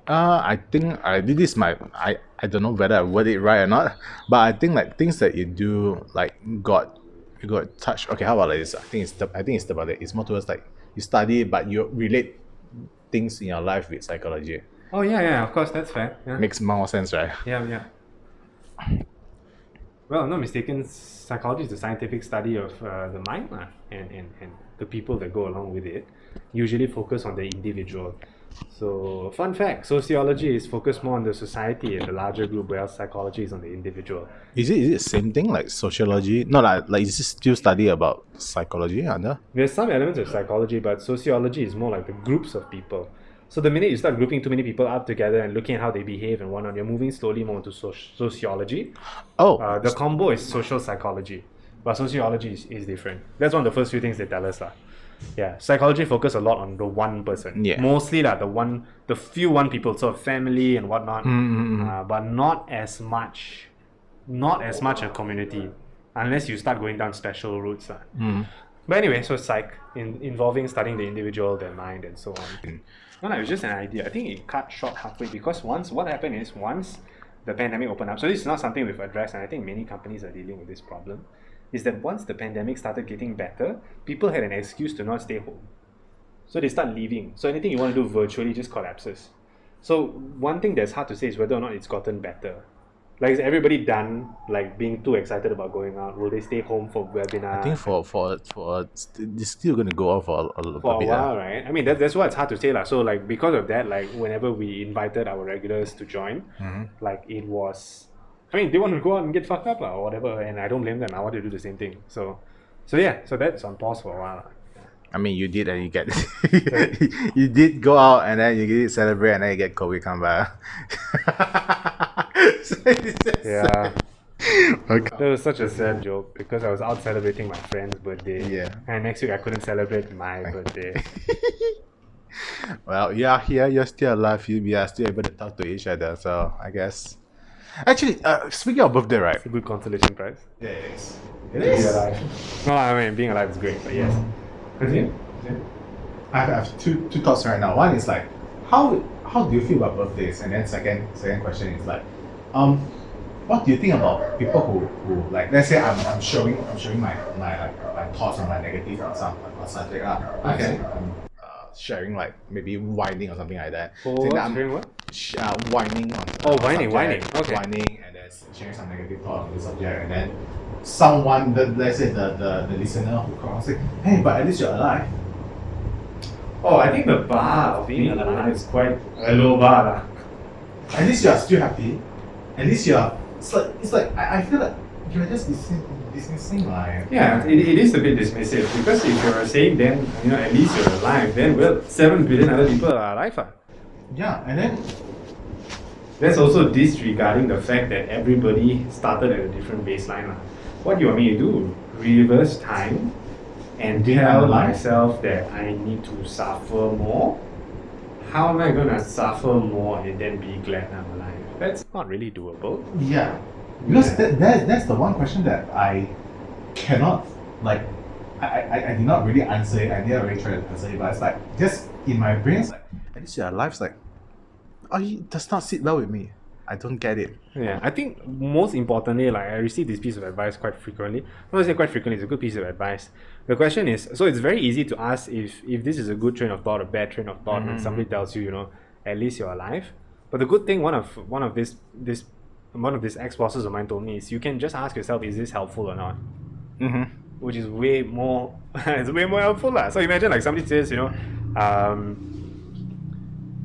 I think I did this. I don't know whether I word it right or not, but I think like things that you do like got touched. Okay, how about like this? I think it's about it. It's more towards like you study, but you relate things in your life with psychology. Oh yeah, of course, that's fair. Yeah. Makes more sense, right? Yeah. Well, I'm not mistaken, psychology is the scientific study of the mind and the people that go along with it, usually focus on the individual. So, fun fact, sociology is focused more on the society and the larger group, whereas psychology is on the individual. Is it the same thing like sociology? No, like is this still study about psychology under? There's some elements of psychology, but sociology is more like the groups of people. So the minute you start grouping too many people up together and looking at how they behave and whatnot, you're moving slowly more into sociology. Oh. The combo is social psychology, but sociology is different. That's one of the first few things they tell us. Yeah, psychology focus a lot on the one person. Yeah. Mostly the few one people, so family and whatnot, but not as much a community, unless you start going down special routes. But anyway, so psych involving studying the individual, their mind, and so on. No, it was just an idea. I think it cut short halfway because once the pandemic opened up, so this is not something we've addressed, and I think many companies are dealing with this problem, is that once the pandemic started getting better, people had an excuse to not stay home. So they start leaving. So anything you want to do virtually just collapses. So one thing that's hard to say is whether or not it's gotten better. Like, is everybody done like being too excited about going out? Will they stay home for webinar? I think for it's still gonna go on for a bit. While, right? I mean that's why it's hard to say lah. So like because of that, like whenever we invited our regulars to join, like it was, I mean they want to go out and get fucked up or whatever, and I don't blame them. I want to do the same thing. So that's on pause for a while. I mean, you did, and you get you did go out, and then you get celebrate, and then you get COVID come back. Yeah. Okay. That was such a sad joke because I was out celebrating my friend's birthday. Yeah. And next week I couldn't celebrate my birthday. Well, yeah, here you're still alive. We are still able to talk to each other. So I guess. Actually, speaking of birthday, right? It's a good consolation prize. Yeah, it is. It is. Alive. No, I mean being alive is great, but yes. Continue. I have two thoughts right now. One is like, how do you feel about birthdays? And then second question is like, what do you think about people who like, let's say I'm showing my thoughts on my negative on some subject. I'm sharing like maybe whining or something like that. Sharing what? Whining on. Oh, whining. Okay. Whining and then sharing some negative thought on the subject, and then someone, let's say the listener who comes say, hey, but at least you're alive. Oh, I think the bar of being alive is quite a low bar. At least you're still happy. At least you're. It's like I feel like you're just dismissing life. Yeah, it is a bit dismissive because if you're saying then at least you're alive, then well 7 billion other people are alive. Yeah, and then that's also disregarding the fact that everybody started at a different baseline. What do you want me to do? Reverse time and Being tell alive? myself that I need to suffer more, how am I going to suffer more and then be glad I'm alive? That's not really doable. Yeah. Because Yeah. that's the one question that I cannot, like, I did not really answer it. I didn't really try to answer it, but it's like, just in my brain, it's like, at least your life's like, oh, it does not sit well with me. I don't get it. Yeah, I think most importantly, like I receive this piece of advice quite frequently. Not to say quite frequently, it's a good piece of advice. The question is, so it's very easy to ask if this is a good train of thought or bad train of thought when somebody tells you, you know, at least you're alive. But the good thing, one of these ex-bosses of mine told me is you can just ask yourself, is this helpful or not? Which is way more, it's way more helpful lah. So imagine like somebody says, you know,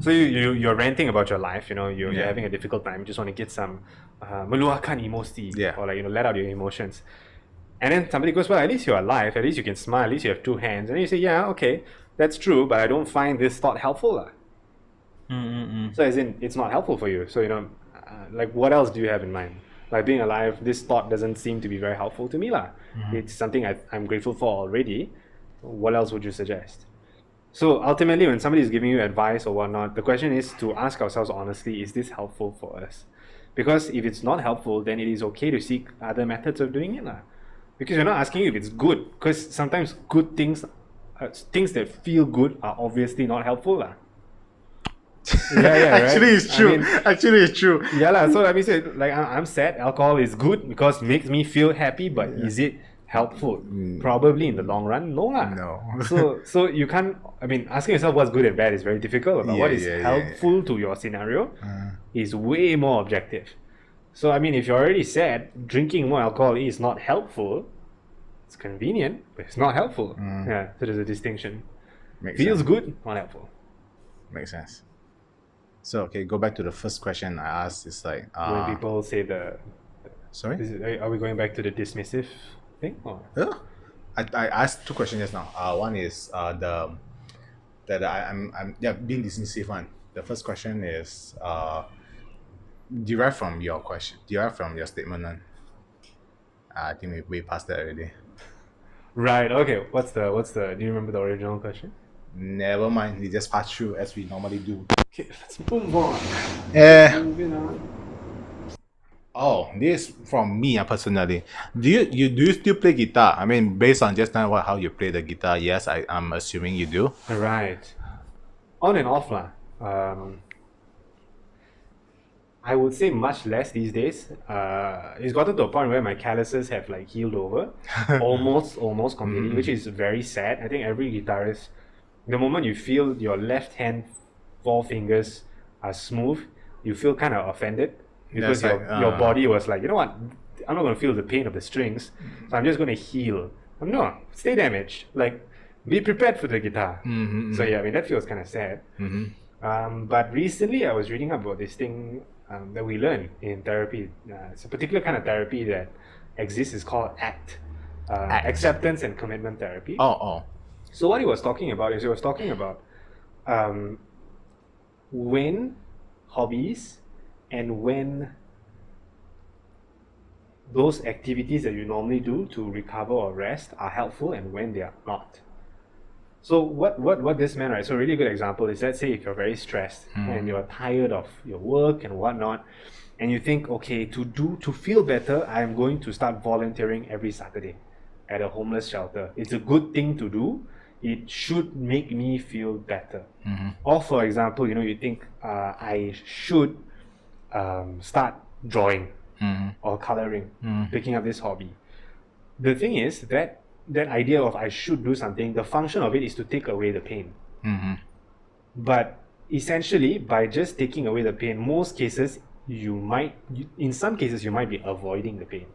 so you're ranting about your life, you know, you're having a difficult time, you just want to get some meluahkan emosi, or like, you know, let out your emotions. And then somebody goes, well, at least you're alive, at least you can smile, at least you have two hands. And then you say, yeah, okay, that's true, but I don't find this thought helpful lah. So as in, it's not helpful for you. So, you know, like what else do you have in mind? Like being alive, this thought doesn't seem to be very helpful to me lah. It's something I'm grateful for already. What else would you suggest? So ultimately, when somebody is giving you advice or whatnot, the question is to ask ourselves honestly, is this helpful for us? Because if it's not helpful, then it is okay to seek other methods of doing it lah. Because we're not asking you if it's good, because sometimes good things, things that feel good are obviously not helpful lah. Right? Actually, it's true. I mean, Actually, it's true. yeah lah. So let me say, like I'm sad. Alcohol is good because it makes me feel happy, but is it helpful? Probably in the long run, no lah. No. so you can't. I mean, asking yourself what's good and bad is very difficult. But what is helpful to your scenario is way more objective. So I mean, if you're already sad, drinking more alcohol is not helpful. It's convenient, but it's not helpful. Yeah, so there's a distinction. Feels sense. good, not helpful. Makes sense. So okay, go back to the first question I asked. It's like When people say sorry. are we going back to the dismissive thing? Or? I asked two questions just now. One is I'm being dismissive one. The first question is derived from your statement one. I think we way past that already. Right. Okay. What's the? Do you remember the original question? Never mind. We just pass through as we normally do. Okay. Let's move on. Moving on. Oh, this from me personally. Do you still play guitar? I mean, based on just now how you play the guitar, yes, I'm assuming you do. Right. On and off lah. I would say much less these days. It's gotten to a point where my calluses have like healed over, almost completely, which is very sad. I think every guitarist, the moment you feel your left hand 4 fingers are smooth, you feel kind of offended because your body was like, you know what, I'm not going to feel the pain of the strings, so I'm just going to heal. No, stay damaged. Like, be prepared for the guitar. So yeah, I mean that feels kind of sad. But recently I was reading about this thing that we learn in therapy. It's a particular kind of therapy that exists. It's called ACT, acceptance and commitment therapy. So what he was talking about is when hobbies and when those activities that you normally do to recover or rest are helpful and when they are not. So what this meant, right? So a really good example is, let's say if you're very stressed and you're tired of your work and whatnot, and you think, okay, to feel better, I'm going to start volunteering every Saturday at a homeless shelter. It's a good thing to do. It should make me feel better. Or for example, you know, you think I should start drawing or coloring, picking up this hobby. The thing is that idea of I should do something, the function of it is to take away the pain. But essentially, by just taking away the pain, most cases in some cases you might be avoiding the pain.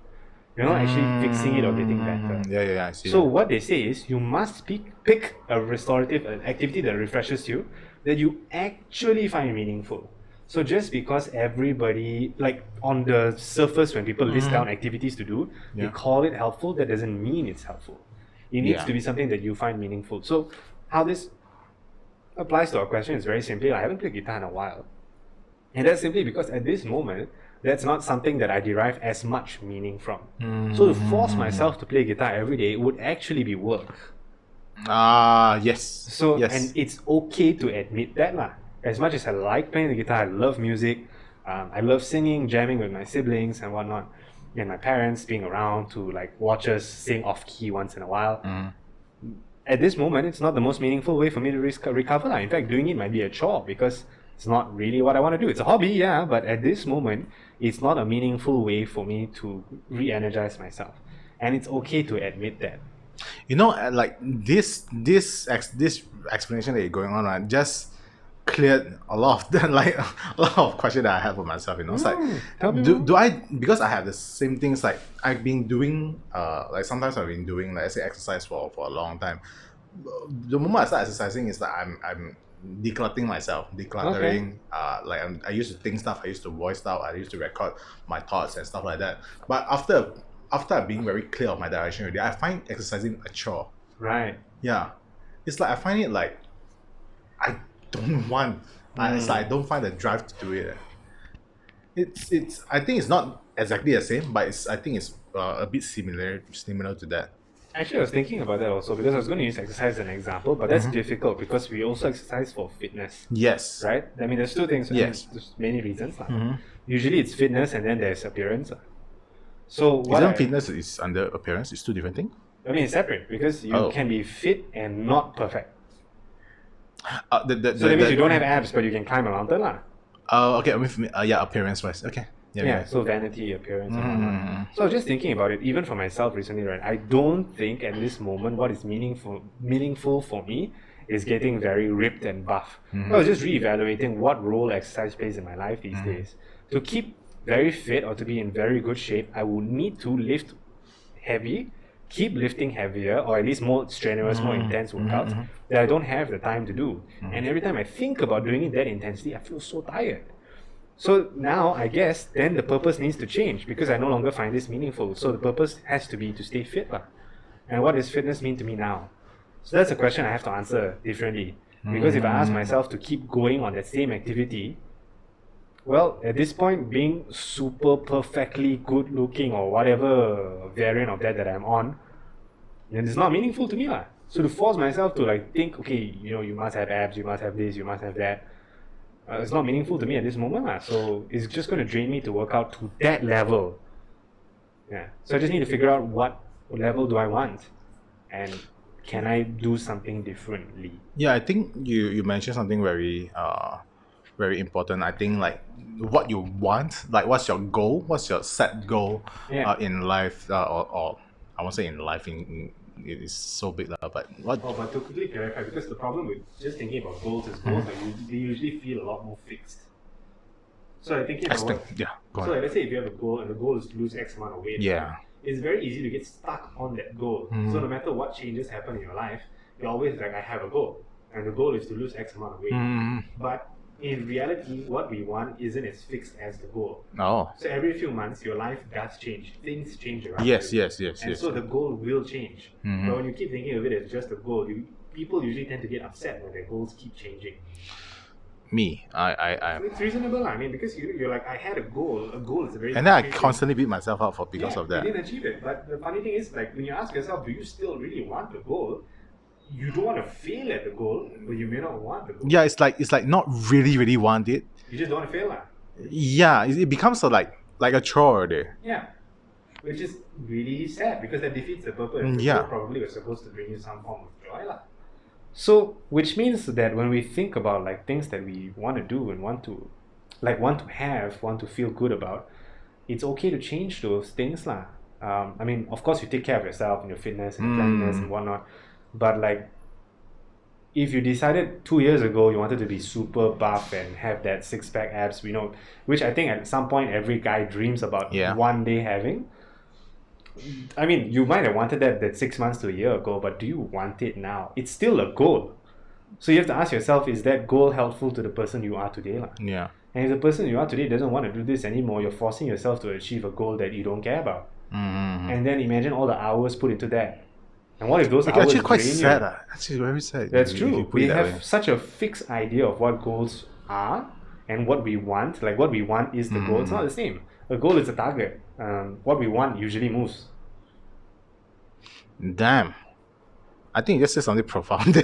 You're not actually fixing it or getting better. I see. So what they say is you must pick a restorative activity that refreshes you, that you actually find meaningful. So just because everybody, like on the surface when people list down activities to do, they call it helpful, that doesn't mean it's helpful. It needs to be something that you find meaningful. So how this applies to our question is very simply, I haven't played guitar in a while. And that's simply because at this moment, that's not something that I derive as much meaning from. So to force myself to play guitar every day would actually be work. Yes. So, yes. and it's okay to admit that lah. As much as I like playing the guitar, I love music. I love singing, jamming with my siblings and whatnot, and my parents being around to like watch us sing off key once in a while. At this moment, it's not the most meaningful way for me to recover lah. In fact, doing it might be a chore because it's not really what I want to do. It's a hobby, yeah, but at this moment, it's not a meaningful way for me to re-energize myself, and it's okay to admit that. You know, like this explanation that you're going on, right, just cleared a lot of like a lot of questions that I have for myself. You know, it's like, tell me more. do I, because I have the same things, like I've been doing like sometimes I've been doing, like, let's say, exercise for a long time. The moment I start exercising is that I'm decluttering myself, decluttering. Like I used to think stuff, I used to voice out, I used to record my thoughts and stuff like that. But after being very clear of my direction already, I find exercising a chore. Right. Yeah, it's like I find it like I don't want. It's like I don't find the drive to do it. It's. I think it's not exactly the same, but I think it's a bit similar to that. Actually, I was thinking about that also because I was going to use exercise as an example, but that's difficult because we also exercise for fitness. Yes. Right? I mean, there's two things. Yes. There's many reasons. Usually it's fitness and then there's appearance. So what Fitness is under appearance? It's two different things? I mean, it's separate because you can be fit and not perfect. So that means you don't have abs, but you can climb a mountain lah. Okay. Appearance wise. Okay. Yeah, so vanity, appearance, and whatnot. So I was just thinking about it, even for myself recently, right? I don't think at this moment what is meaningful for me is getting very ripped and buff. I was just re-evaluating what role exercise plays in my life these days. To keep very fit or to be in very good shape, I would need to lift heavy, keep lifting heavier, or at least more strenuous, more intense workouts that I don't have the time to do. And every time I think about doing it that intensely, I feel so tired. So now, I guess, then the purpose needs to change because I no longer find this meaningful. So the purpose has to be to stay fit. And what does fitness mean to me now? So that's a question I have to answer differently. Because if I ask myself to keep going on that same activity, well, at this point, being super perfectly good looking or whatever variant of that I'm on, then it's not meaningful to me. So to force myself to like think, okay, you must have abs, you must have this, you must have that, it's not meaningful to me at this moment. So it's just going to drain me to work out to that level. Yeah. So I just need to figure out what level do I want and can I do something differently? Yeah, I think you mentioned something very very important. I think like what you want, like what's your goal, what's your set goal in life, or I won't say in life, it is so big, but what? Oh, but to quickly clarify, because the problem with just thinking about goals is goals they usually feel a lot more fixed. So I think let's say if you have a goal and the goal is to lose X amount of weight, it's very easy to get stuck on that goal. So no matter what changes happen in your life, you're always like, I have a goal, and the goal is to lose X amount of weight. But in reality, what we want isn't as fixed as the goal. Oh. So every few months, your life does change. Things change around Yes. you. And so the goal will change. But when you keep thinking of it as just a goal, people usually tend to get upset when their goals keep changing. Me, It's reasonable. I mean, because you're like, I had a goal. A goal is a very. And then I constantly beat myself up because of that. You didn't achieve it. But the funny thing is, like, when you ask yourself, do you still really want the goal? You don't want to fail at the goal, but you may not want the goal. Yeah, it's like not really want it. You just don't want to fail, Yeah, it becomes like a chore already. Yeah, which is really sad because that defeats the purpose. The goal probably was supposed to bring you some form of joy, So, which means that when we think about like things that we want to do and want to have, want to feel good about, it's okay to change those things, I mean, of course, you take care of yourself and your fitness and your cleanliness and whatnot. But like, if you decided 2 years ago you wanted to be super buff and have that 6-pack abs, which I think at some point every guy dreams about one day having. I mean, you might have wanted that 6 months to a year ago, but do you want it now? It's still a goal. So you have to ask yourself, is that goal helpful to the person you are today? Yeah. And if the person you are today doesn't want to do this anymore, you're forcing yourself to achieve a goal that you don't care about. And then imagine all the hours put into that. And what if those hours actually quite drain sad? you? Actually, very sad. That's true. We have such a fixed idea of what goals are and what we want. Like what we want is the goal. It's not the same. A goal is a target. What we want usually moves. Damn. I think you just said something profound.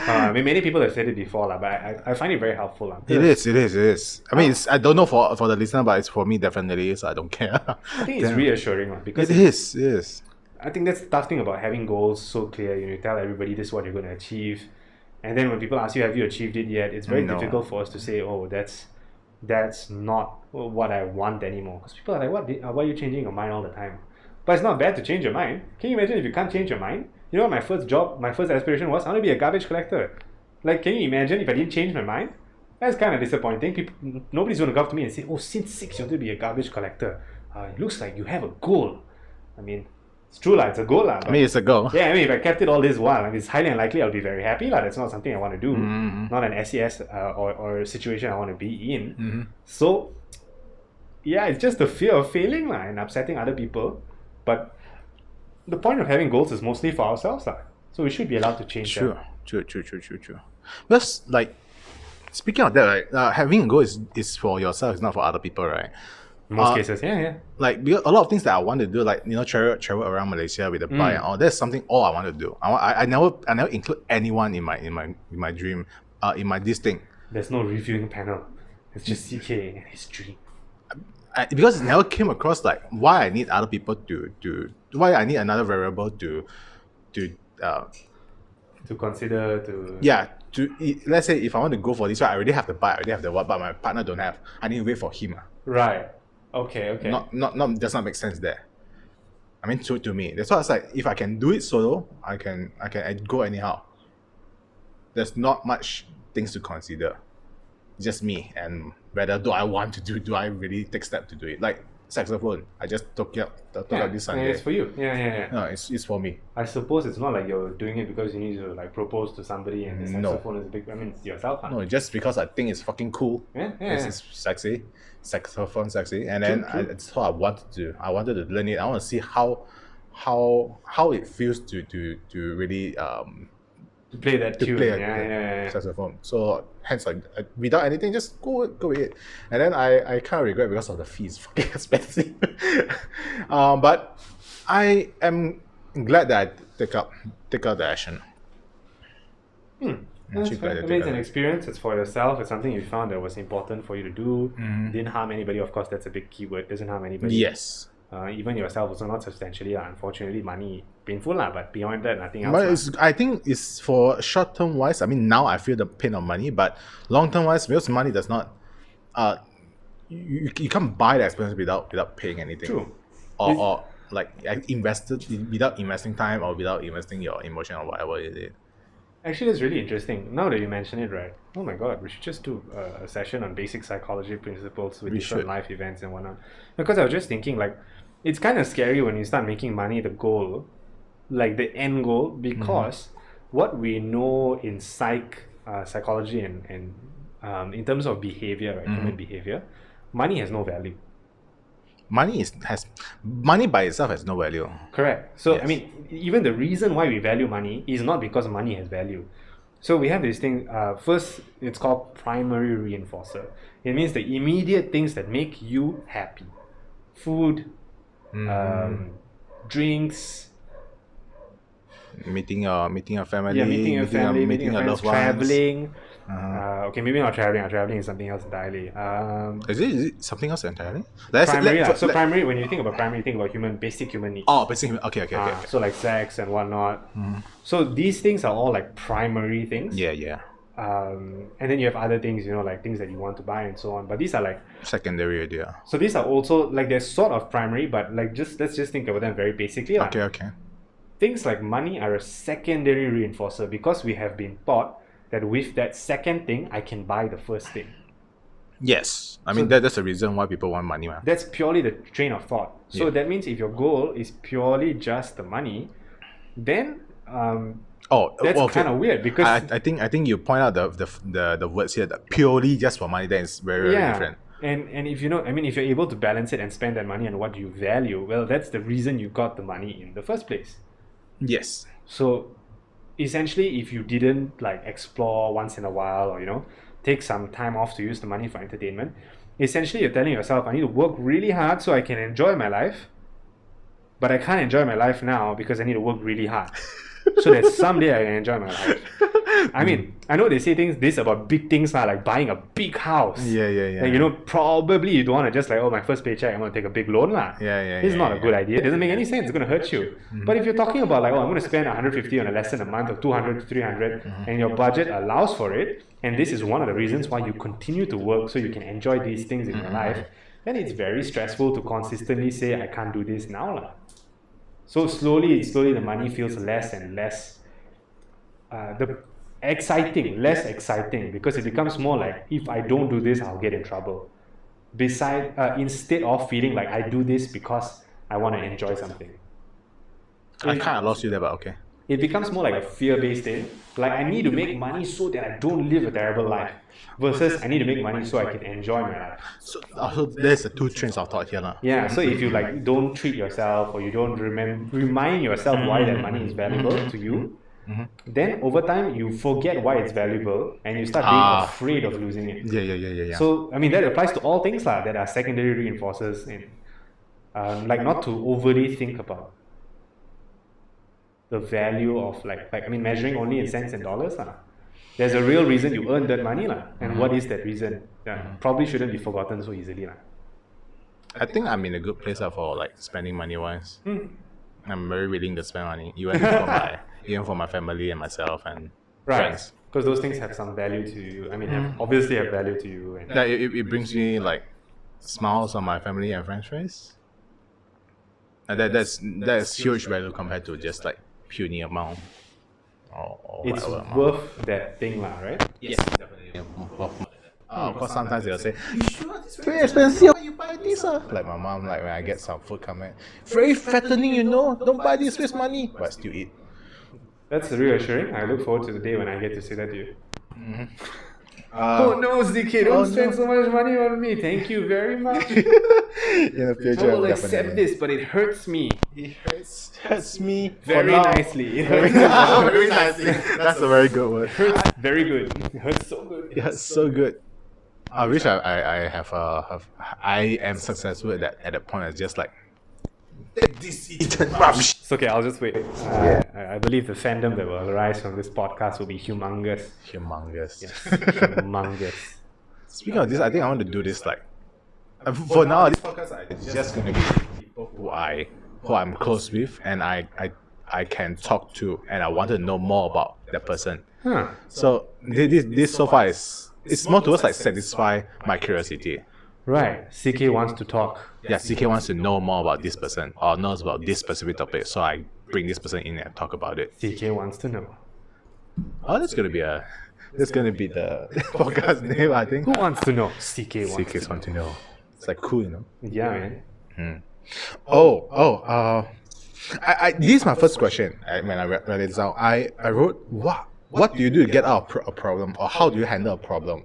I mean, many people have said it before, but I find it very helpful. It is. I mean, I don't know for the listener, but it's for me definitely, so I don't care. I think it's reassuring because it is. I think that's the tough thing about having goals so clear. You tell everybody this is what you're going to achieve, and then when people ask you, have you achieved it yet? It's very difficult for us to say, oh, that's not what I want anymore. Because people are like, why are you changing your mind all the time? But it's not bad to change your mind. Can you imagine if you can't change your mind? You know what my first aspiration was? I want to be a garbage collector. Like, can you imagine if I didn't change my mind? That's kind of disappointing. Nobody's going to come up to me and say, oh, since 6 you want to be a garbage collector. It looks like you have a goal. I mean, it's true, it's a goal. I mean, it's a goal. Yeah, I mean, if I kept it all this while, it's highly unlikely I'll be very happy. That's not something I want to do. Not an SES or a situation I want to be in. So, yeah, it's just the fear of failing and upsetting other people. But the point of having goals is mostly for ourselves. So we should be allowed to change them. True. Because, speaking of that, having a goal is for yourself, it's not for other people, right? In most cases, yeah. Because a lot of things that I want to do, travel around Malaysia with a bike and all, that's something all I want to do. I never include anyone in my dream, in my this thing. There's no reviewing panel. It's just CK and his dream. Because it never came across why I need other people why I need another variable to consider let's say if I want to go for this, I already have the bike, I already have the what, but my partner don't have. I need to wait for him. Right. Okay. Not does not make sense there. I mean, to me, that's why it's like if I can do it solo, I can go anyhow. There's not much things to consider. Just me and whether do I really take steps to do it. Like saxophone, I just took up this Sunday. It's for you. Yeah. No, it's for me. I suppose it's not like you're doing it because you need to propose to somebody and the saxophone is big. I mean, it's yourself. Huh? No, just because I think it's fucking cool. Yeah. It's sexy, saxophone sexy, and then it's what I wanted to do. I wanted to learn it. I want to see how it feels to really to play that tune. Yeah. Saxophone. So hence, without anything, just go with it. And then I kind of regret because of the fees. Fucking expensive. But I am glad that I take up the action. That's fair. I mean, it's an experience. It's for yourself. It's something you found that was important for you to do. Didn't harm anybody. Of course, that's a big keyword. Doesn't harm anybody. Yes. Even yourself also not substantially. Unfortunately, money painful but beyond that, nothing else. But I think it's for short term wise. I mean, now I feel the pain of money, but long term wise, because money does not, you can't buy the experience without paying anything. True. Or invested without investing time or without investing your emotion or whatever it is. Actually, that's really interesting. Now that you mention it, right? Oh my God, we should just do a session on basic psychology principles with different life events and whatnot. Because I was just thinking, it's kind of scary when you start making money the goal, the end goal, because what we know in psychology and in terms of behavior, right, human behavior, money has no value. Money by itself has no value. Correct. So yes. I mean, even the reason why we value money is not because money has value. So we have this thing. First, it's called primary reinforcer. It means the immediate things that make you happy: food, drinks, meeting your family, meeting your friends, traveling. Okay, maybe not traveling. Traveling is something else entirely. Is it something else entirely? Primary. When you think about primary, you think about basic human needs. Oh, basic human. Okay. So sex and whatnot. So these things are all primary things. Yeah. And then you have other things, things that you want to buy and so on. But these are secondary idea. So these are also they're sort of primary, but let's just think about them very basically. Okay. Things like money are a secondary reinforcer because we have been taught that with that second thing, I can buy the first thing. Yes. I mean, that's the reason why people want money. Man. That's purely the train of thought. So that means if your goal is purely just the money, then that's kind of weird because I think you point out the words here that purely just for money, then it's very, very different. And if if you're able to balance it and spend that money on what you value, well, that's the reason you got the money in the first place. Yes. So essentially, if you didn't explore once in a while or take some time off to use the money for entertainment, essentially you're telling yourself, I need to work really hard so I can enjoy my life, but I can't enjoy my life now because I need to work really hard. so that someday I can enjoy my life. I mean, I know they say this about big things like buying a big house. Yeah. Like, probably you don't want to just my first paycheck, I'm going to take a big loan lah. It's not a good idea. It doesn't make any sense. It's going to hurt you. But if you're talking about I'm going to spend 150 on a lesson a month or 200 to 300 and your budget allows for it, and this is one of the reasons why you continue to work so you can enjoy these things in your life, then it's very stressful to consistently say, I can't do this now lah. So slowly the money feels less and less less exciting, because it becomes more like, if I don't do this, I'll get in trouble. Instead of feeling like I do this because I want to enjoy something. I kind of lost you there, but okay. It becomes more like a fear-based thing. Like, I need to make money so that I don't live a terrible life, versus I need to make money so I can enjoy my life. So there's the two trains of thought here lah. Yeah, so if you don't treat yourself, or you don't remind yourself why that money is valuable to you, then over time you forget why it's valuable and you start being afraid of losing it. Yeah. So I mean, that applies to all things that are secondary reinforcers, and not to overly think about the value of measuring only in cents and dollars lah. There's a real reason you earn that money lah, and what is that reason? Probably shouldn't be forgotten so easily lah. I think I'm in a good place for spending money wise. I'm very willing to spend money, even for my family and myself and friends. Because those things have some value to you. I mean, obviously have value to you. And it brings me smiles on my family and friends' face. And that's huge value compared to just puny amount or it's whatever amount. worth that thing lah, right? Yes, definitely. Of course, sometimes they'll say, "You sure it's very expensive? Why you buy this?" Like my mom, when I get some food coming, very fattening, don't buy this, waste money, but I still eat. That's reassuring. I look forward to the day when I get to say that to you. Oh no, ZK, don't spend so much money on me. Thank you very much. In the future, I will accept this, but it hurts me. It hurts me very nicely. It hurts very nicely. That's a very good word. It hurts very good. It hurts so good. It hurts so good. I wish I am successful at that point. It's just take this, Ethan. It's okay, I'll just wait. I believe the fandom that will arise from this podcast will be humongous. Humongous. Yes, humongous. Speaking of this, I think I want to do this for now. This podcast is just going to be people who I'm close with, and I can talk to, and I want to know more about that person. So this so far it's more towards satisfy my curiosity. Right. CK wants to talk. Yeah, CK wants to know more about this person or knows about this specific topic, so I bring this person in and talk about it. CK wants to know. Oh, that's gonna be the podcast name, I think. Who wants to know? CK wants to know. It's cool, Yeah, man. This is my first question. When I read it down, I wrote, what do you do to get out of a problem, or how do you handle a problem?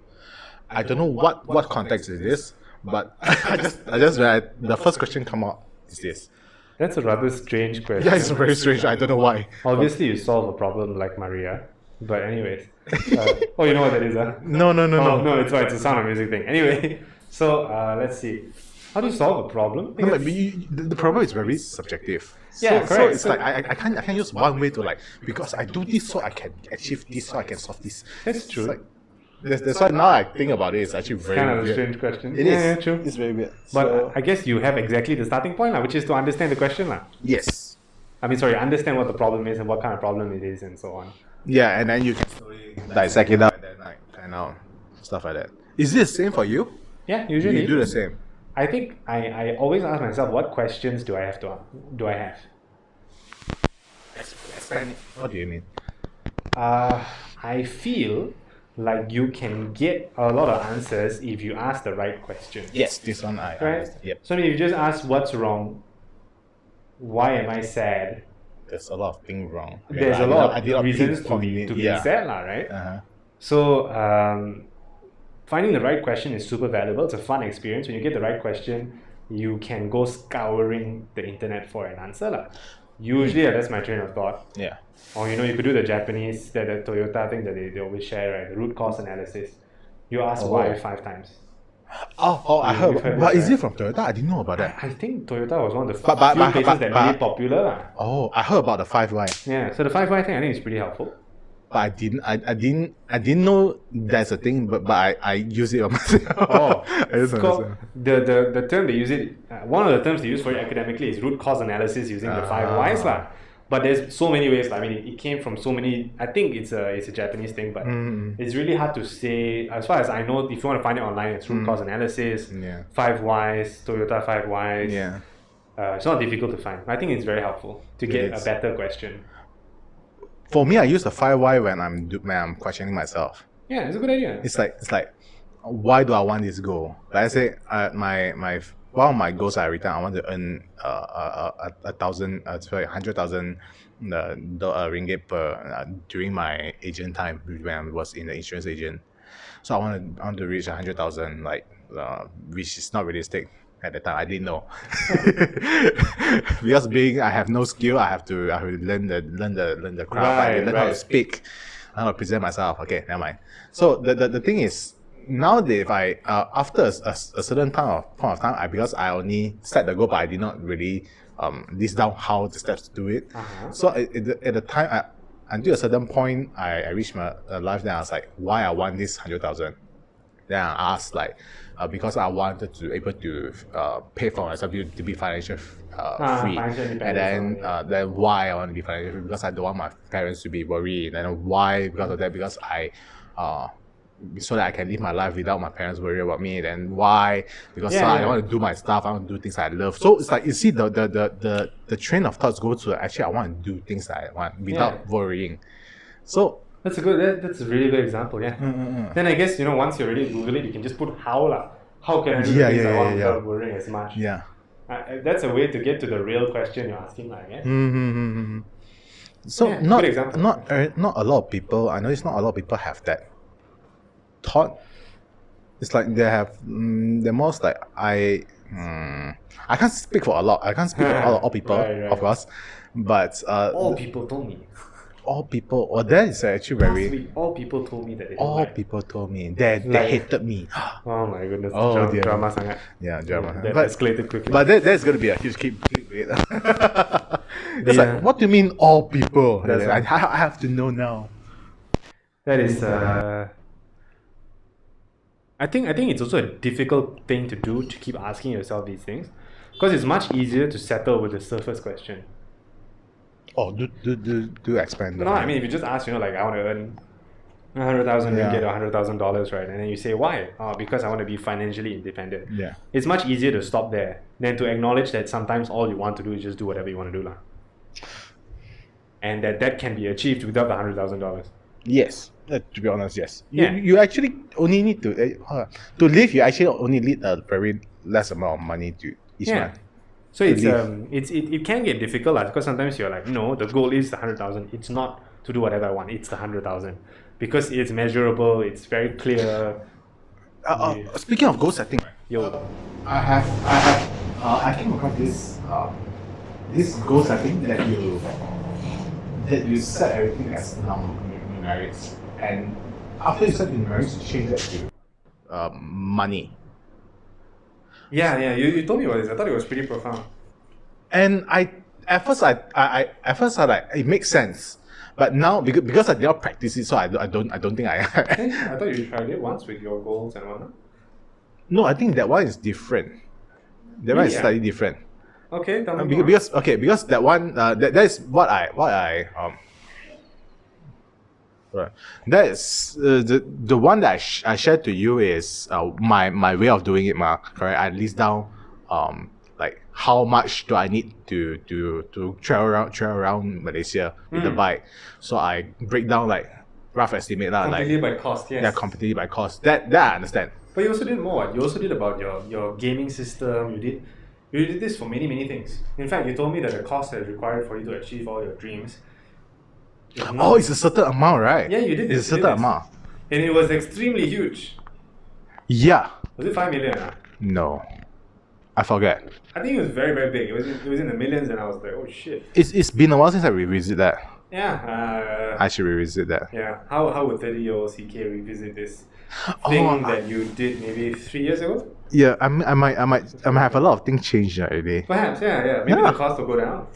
I don't know what context is this, but I just read the first question come out is this. That's a rather strange question. Yeah, it's very strange. I don't know why. Obviously, you solve a problem like Maria. But anyways, oh, you know what that is, huh? No. No, it's fine. It's a Sound of Music thing. Anyway, so let's see. How do you solve a problem? No, but the problem is very subjective. Yeah, so correct. it's I can't use one way to because I do this so I can achieve this, so I can solve this. That's true. That's why now I think about it, it's actually very kind of weird. a strange question. It is. Yeah, true. It's very weird. But So, I guess you have exactly the starting point, which is to understand the question. yes. Understand what the problem is and what kind of problem it is and so on. Yeah, and then you can slowly dissect it out and then plan out stuff like that. Is it the same for you? Yeah, usually. You do the same. I think I always ask myself, what questions do I have? Explain it. What do you mean? I feel like you can get a lot of answers if you ask the right question. Yes, this one Right? Yep. So if you just ask what's wrong, why am I sad? There's a lot of things wrong. There's a lot of reasons to be sad, right? Uh-huh. So finding the right question is super valuable. It's a fun experience. When you get the right question, you can go scouring the internet for an answer. Usually, that's my train of thought. Yeah. Or you could do the Japanese, the Toyota thing that they always share, right? The root cause analysis. You ask why 5 times. I You've heard. heard But this, is it from Toyota? I didn't know about that. I think Toyota was one of the But- few but- places that made it popular. Lah. Oh, I heard about the 5Y. Yeah, so the 5Y thing I think is pretty helpful. But I didn't know there's a thing, but I use it on myself. Oh, I just it's called, understand. the term they use it, one of the terms they use for it academically is root cause analysis using the 5 Ys lah. But there's so many ways. I mean, it came from so many. I think it's a Japanese thing, but it's really hard to say. As far as I know, if you want to find it online, it's root cause analysis, 5 Ys, Toyota 5 Ys. Yeah. It's not difficult to find. I think it's very helpful to get a better question. For me, I use the 5Y when I'm questioning myself. Yeah, it's a good idea. It's like, why do I want this goal? Like I say, one of my goals every time I want to earn 100,000 ringgit per during my agent time when I was in the insurance agent. So I want to reach 100,000, which is not realistic at the time. I didn't know because I have no skill. I have to learn the craft. I learn how to speak, how to present myself. Okay, never mind. So the thing is, now that if I after a certain point of time, because I only set the goal, but I did not really list down how the steps to do it. So at the time, until a certain point, I reached my life. Then I was like, why I want this 100,000? Then I asked because I wanted to able to pay for myself to be financial free, and then why I want to be financial free, because I don't want my parents to be worried, and why because of that, because I so that I can live my life without my parents worry about me. Then why? Because I want to do my stuff. I want to do things I love. So it's like, you see, the train of thoughts go to actually I want to do things that I want without worrying. So that's a really good example. Yeah. Then I guess once you're ready to Google it, you can just put how lah. How can I do things I want without worrying as much? Yeah. That's a way to get to the real question you're asking, I guess. So not a lot of people. I notice not a lot of people have that thought. It's like they have they're most like I can't speak for a lot. I can't speak for all people, of course, but all people told me. All people, that is actually very. All people told me that. People told me they hated me. Oh my goodness! Dear. Drama sangat. Yeah, drama. That escalated quickly. But that's going to be a huge clickbait. It's like, what do you mean all people? I have to know now. That is. I think it's also a difficult thing to do, to keep asking yourself these things, because it's much easier to settle with the surface question. Oh, do expand. No, I mean, if you just ask, I want to earn 100,000 ringgit or $100,000, right? And then you say, why? Oh, because I want to be financially independent. Yeah. It's much easier to stop there than to acknowledge that sometimes all you want to do is just do whatever you want to do, lah. And that can be achieved without the $100,000. Yes. To be honest, yes. Yeah. You actually only need to live. You actually only need a very less amount of money to each month. So it can get difficult because sometimes you're like, no, the goal is the 100,000. It's not to do whatever I want. It's the 100,000 because it's measurable. It's very clear. Speaking of goal setting, I came across this goal setting that you set everything as numerics, and after you set the numerics, you change that to money. Yeah. You told me about this. I thought it was pretty profound. And at first I like it makes sense, but now because I did not practice it, so I don't think I. I thought you tried it once with your goals and whatnot. No, I think that one is different. That one is slightly different. Okay, tell me because that one that is what I Right. That is the one that I shared to you is my way of doing it, correct? I list down like how much do I need to travel around Malaysia with the bike. So I break down like rough estimate completely by cost. Yes. Yeah, completely by cost. That I understand. But you also did more. You also did about your gaming system. You did this for many things. In fact, you told me that the cost that is required for you to achieve all your dreams. It's a certain amount, right? Yeah, you did. It's a certain amount. And it was extremely huge. Yeah. Was it 5 million? No. I forget. I think it was very, very big. It was in the millions, and I was like, oh shit. It's been a while since I revisited that. Yeah. I should revisit that. Yeah. How would 30-year-old CK revisit this thing that you did maybe 3 years ago? Yeah, I might have a lot of things changed already. Perhaps, yeah. Maybe Yeah. the cost will go down.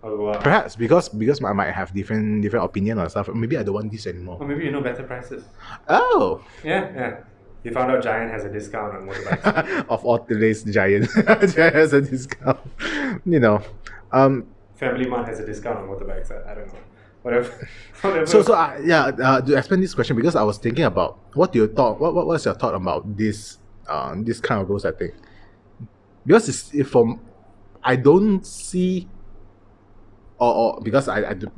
Or go up. Perhaps because I might have different opinion or stuff. Maybe I don't want this anymore. Or maybe you know better prices. Oh. Yeah. You found out Giant has a discount on motorbikes. Of all today's Giant, Giant has a discount. You know, Family Mart has a discount on motorbikes. I don't know. Whatever. So to explain this question, because I was thinking about what do you thought? What's your thought about this kind of goal setting? Because I don't see or because I do,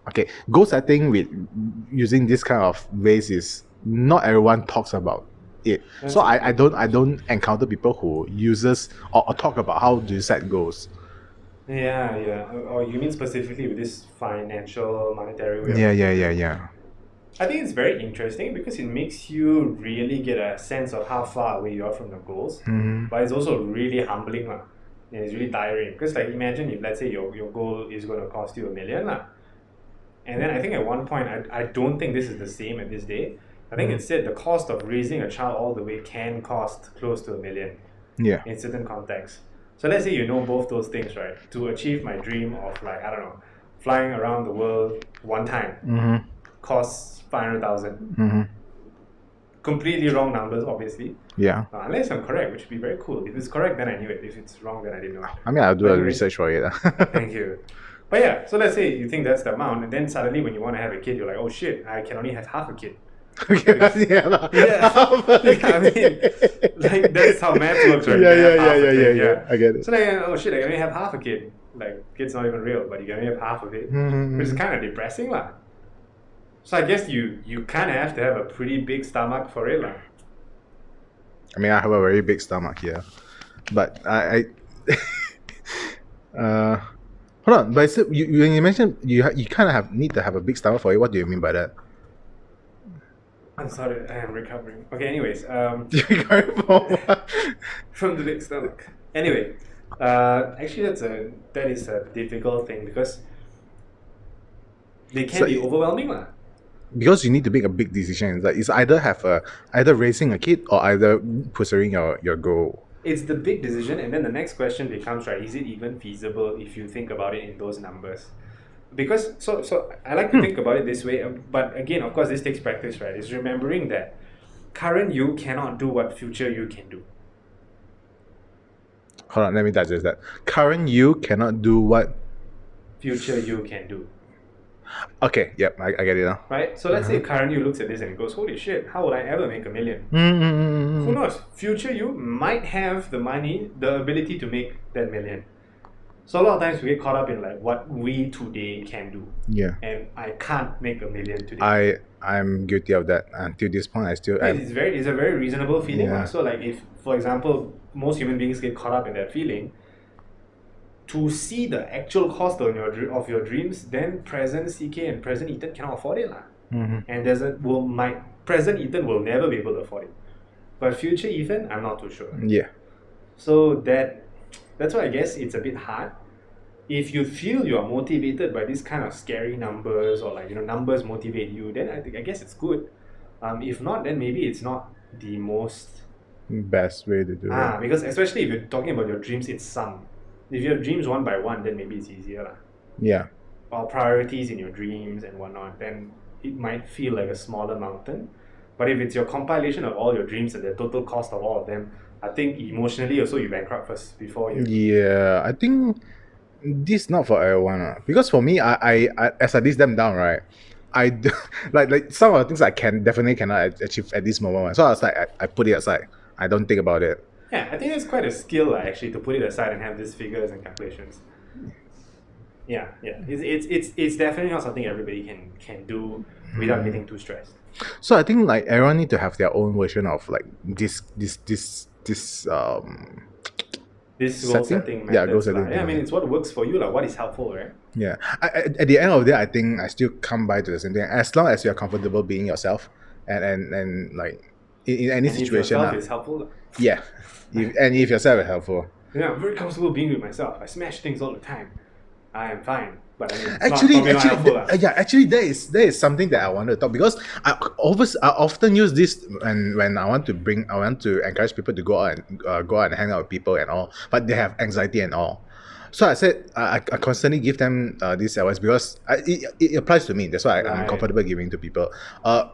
okay, goal setting with using this kind of ways is not everyone talks about it. That's So I don't encounter people who uses or talk about how do you set goals. Yeah. Or you mean specifically with this financial, monetary way? Yeah. I think it's very interesting because it makes you really get a sense of how far away you are from your goals. Mm-hmm. But it's also really humbling. And it's really tiring. Because like imagine if let's say your goal is going to cost you $1 million. And then I think at one point, I don't think this is the same at this day. I think instead the cost of raising a child all the way can cost close to $1 million. Yeah. In certain contexts. So let's say you know both those things, right? To achieve my dream of like, I don't know, flying around the world one time costs 500,000. Mm-hmm. Completely wrong numbers, obviously. Yeah. Unless I'm correct, which would be very cool. If it's correct, then I knew it. If it's wrong, then I didn't know. I mean, I'll do a Anyway. research for it. Thank you. But yeah, so let's say you think that's the amount, and then suddenly when you want to have a kid, you're like, oh shit, I can only have half a kid. Yeah. I mean, like that's how math works, right? You can have half a kid, Yeah. I get it. So like, oh shit, I can only have half a kid. Like, kid's not even real, but you can only have half of it, which is kind of depressing, lah. So I guess you kind of have to have a pretty big stomach for it, lah. I mean, I have a very big stomach here, but I hold on. But when you mentioned you kind of need to have a big stomach for it. What do you mean by that? I'm sorry, I am recovering. Okay, anyways, You're going for what? from the big stomach. Anyway, actually that is a difficult thing because they can So- be overwhelming, lah. Because you need to make a big decision. Like it's either raising a kid or either pursuing your goal. It's the big decision, and then the next question becomes, right, is it even feasible if you think about it in those numbers? Because so I like to think about it this way, but again, of course, this takes practice, right? It's remembering that current you cannot do what future you can do. Hold on, let me digest that. Current you cannot do what? Future you can do. Okay, yep, I get it now. Right? So let's say current you looks at this and goes, holy shit, how would I ever make $1 million? Who knows? Future you might have the money, the ability to make that $1 million. So a lot of times we get caught up in like what we today can do. Yeah. And I can't make $1 million today. I'm guilty of that. Until this point, It's a very reasonable feeling. Yeah. So like if, for example, most human beings get caught up in that feeling, to see the actual cost of your dreams, then present CK and present Ethan cannot afford it, lah. And my present Ethan will never be able to afford it, but future Ethan, I'm not too sure. Yeah. So that's why I guess it's a bit hard. If you feel you are motivated by these kind of scary numbers, or like numbers motivate you, then I guess it's good. If not, then maybe it's not the most Best way to do it. because especially if you're talking about your dreams in sum. If you have dreams one by one, then maybe it's easier, lah. Yeah. Or priorities in your dreams and whatnot, then it might feel like a smaller mountain. But if it's your compilation of all your dreams and the total cost of all of them, I think emotionally also you bankrupt first before you. Yeah, I think this not for everyone. Because for me, I as I list them down, right, I do, like some of the things I definitely cannot achieve at this moment. So I was like, I put it aside. I don't think about it. Yeah, I think it's quite a skill actually to put it aside and have these figures and calculations. Yeah. It's definitely not something everybody can do without getting too stressed. So I think like everyone need to have their own version of like this This goal setting? setting Yeah, methods, goal setting lah. Yeah, I mean it's what works for you, like what is helpful, right? Yeah. At the end of the day, I think I still come by to the same thing. As long as you're comfortable being yourself and like in any And situation. if yourself is helpful, lah. Yeah. If yourself is helpful. Yeah, I'm very comfortable being with myself. I smash things all the time. I am fine. But I mean, it's probably not helpful, actually, that is something that I want to talk, because I often use this when I want to encourage people to go out and hang out with people and all, but they have anxiety and all. So I said I constantly give them this advice, because it applies to me. That's why I'm comfortable giving to people.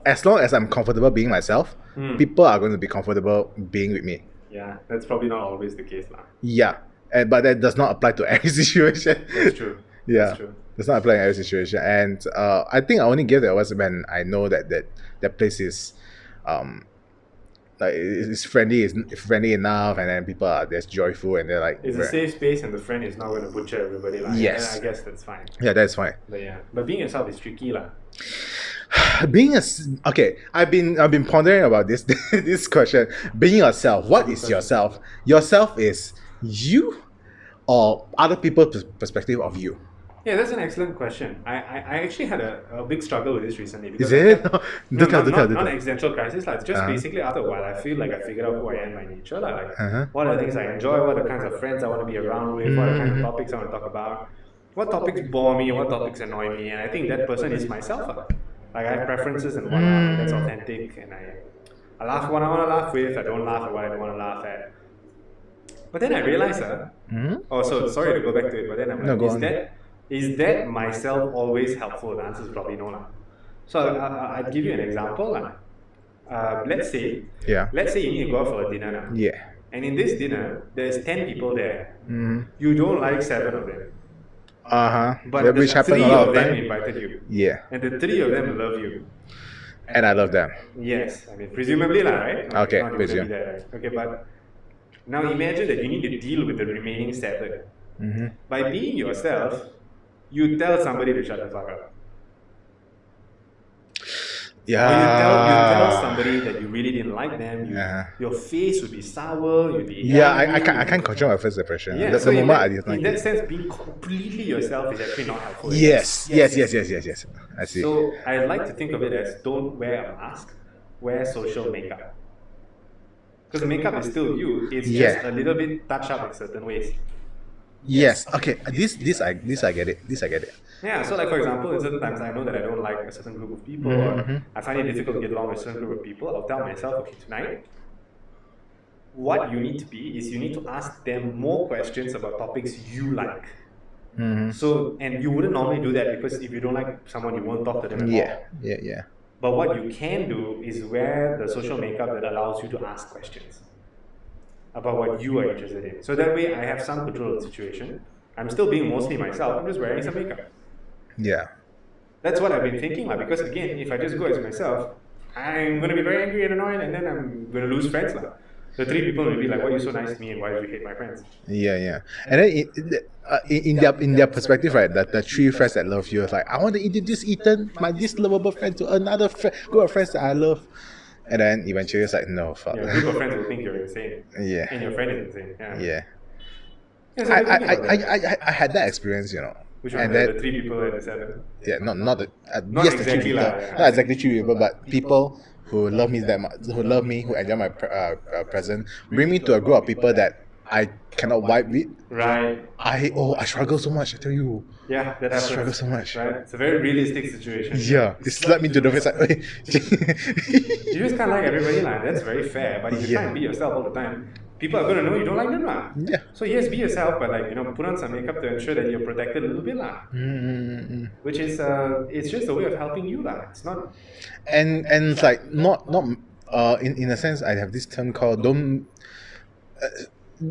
As long as I'm comfortable being myself, people are going to be comfortable being with me. Yeah, that's probably not always the case, lah. Yeah, but that does not apply to every situation. That's true. Yeah, that's true. Does not apply in every situation. And I think I only give that advice when I know that place is like it's friendly enough, and then people are just joyful, and they're like, it's a safe space, and the friend is not going to butcher everybody, like. Yes, I guess that's fine. Yeah, that's fine. But being yourself is tricky, lah. I've been pondering about this this question. Being yourself, what is yourself? Yourself is you, or other people's perspective of you? Yeah, that's an excellent question. I actually had a big struggle with this recently. Is it? Not an existential crisis. Like, just basically after a while, I feel like I figured out who I am by nature. Like, what are the things I enjoy? What are the kinds of friends I want to be around with? What are the kinds of topics I want to talk about? What topics bore me? What topics annoy me? And I think that person is myself. Like, I have preferences and whatnot, and that's authentic. And I laugh when I want to laugh with. I don't laugh at what I don't want to laugh at. But then I realized, sorry to go back to it, but then I'm like, is that myself always helpful? The answer is probably no. So I'd give you an example. Let's say you need to go out for a dinner now. Yeah. And in this dinner, there's 10 people there. You don't like 7 of them. But which the 3 a lot of them time. invited you. Yeah. And the 3 of them love you. And I love them. Yes. I mean, presumably, right? Okay, presume. Right? Okay, but now imagine that you need to deal with the remaining 7. By being yourself, you tell somebody to shut the fuck up. Yeah. Or you tell somebody that you really didn't like them. Your face would be sour. You'd be I can't control my first impression. Yeah, That's so the moment I in didn't like that it. sense, being completely yourself is actually not helpful. Yes. I see. So I like to think of it as, don't wear a mask, wear social makeup. Because makeup is still you. It's just a little bit touched up in certain ways. Yes. Okay. This I get it. Yeah. So, like, for example, in certain times I know that I don't like a certain group of people, or I find it difficult to get along with a certain group of people. I'll tell myself, okay, tonight, what you need to be is you need to ask them more questions about topics you like. So, and you wouldn't normally do that, because if you don't like someone, you won't talk to them at all. Yeah. But what you can do is wear the social makeup that allows you to ask questions about what you are interested in. So that way I have some control of the situation. I'm still being mostly myself, I'm just wearing some makeup. Yeah. That's what I've been thinking, because again, if I just go as myself, I'm going to be very angry and annoyed, and then I'm going to lose friends. The 3 people will be like, why are you so nice to me, and why do you hate my friends? Yeah. And then in their perspective, right, that the 3 friends that love you, is like, I want to introduce Ethan, this lovable friend, to another group of friends that I love. And then eventually it's like, no, fuck. Yeah, a group of friends will think you're insane. Yeah. And your friend is insane. Yeah. So I had that experience, Which one? And The 3 people and the 7? Yeah, not Not yes, exactly the 3 people. Not exactly 3 people, but people who love me that much, who enjoy my presence, bring me to a group of people that I cannot vibe with. Right. I struggle so much, I tell you. Yeah, that I happens. struggle so much. Right? It's a very realistic situation. Yeah, they slapped me to the face like, You just can't like everybody, that's very fair. But if you try and be yourself all the time, people are going to know you don't like them. Yeah. So yes, be yourself, but put on some makeup to ensure that you're protected a little bit. Which is, it's just a way of helping you. It's not... And it's like, not in a sense, I have this term called,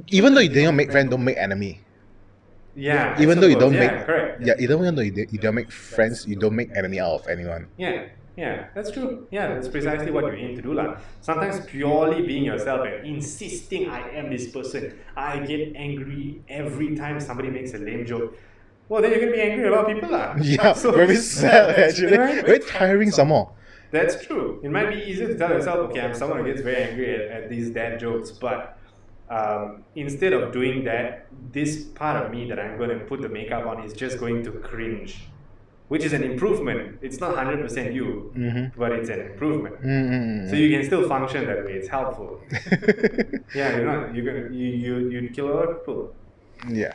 even though you don't make friends, don't make enemy. Yeah. Even though you don't correct. Even though you don't make friends, you don't make enemy out of anyone. Yeah, that's true. Yeah, that's precisely what you aim to do. Sometimes purely being yourself and insisting I am this person. I get angry every time somebody makes a lame joke. Well, then you're going to be angry at a lot of people. Yeah, so, very sad actually. Right? Very tiring some more. That's true. It might be easier to tell yourself, okay, I'm someone who gets very angry at these dad jokes, but instead of doing that, this part of me that I'm going to put the makeup on is just going to cringe, which is an improvement. It's not 100% you, but it's an improvement. So you can still function that way. It's helpful. You'd kill a lot of people. Yeah,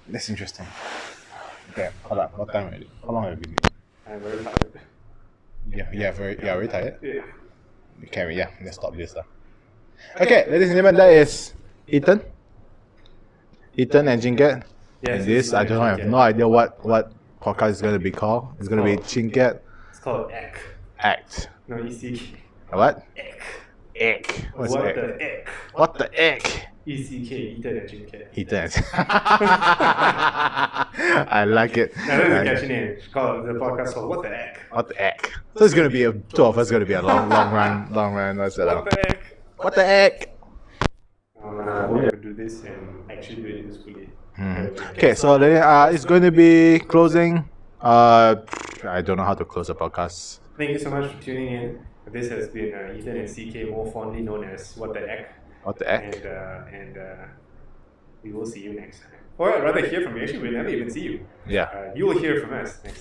that's interesting. Okay, hold on. What time already? How long have we been? I'm very tired. Yeah, very tired. Yeah. Okay, yeah, let's stop this. Okay, ladies and gentlemen, that is Ethan. Ethan and ChinKiat. Yes, And this, I don't know, I have no idea what podcast is going to be called. It's going to be ChinKiat It's called ECK. Act. No, ECK. What? ECK. Egg. What's What egg? the ECK? What the egg? ECK, Ethan and ChinKiat. Ethan. I like it. Now, that's a catchy name. It's called the podcast called What the ECK? What the egg? So it's going to be two of us going to be a long run. What's that? What the ECK? What the egg? We have to do this and actually do it usefully. Okay, so then it's going to be closing. I don't know how to close a podcast. Thank you so much for tuning in. This has been Ethan and CK, more fondly known as What the ECK. What the egg? And we will see you next time. Or rather, hear from you. Actually, we'll never even see you. Yeah. You will hear from us next time.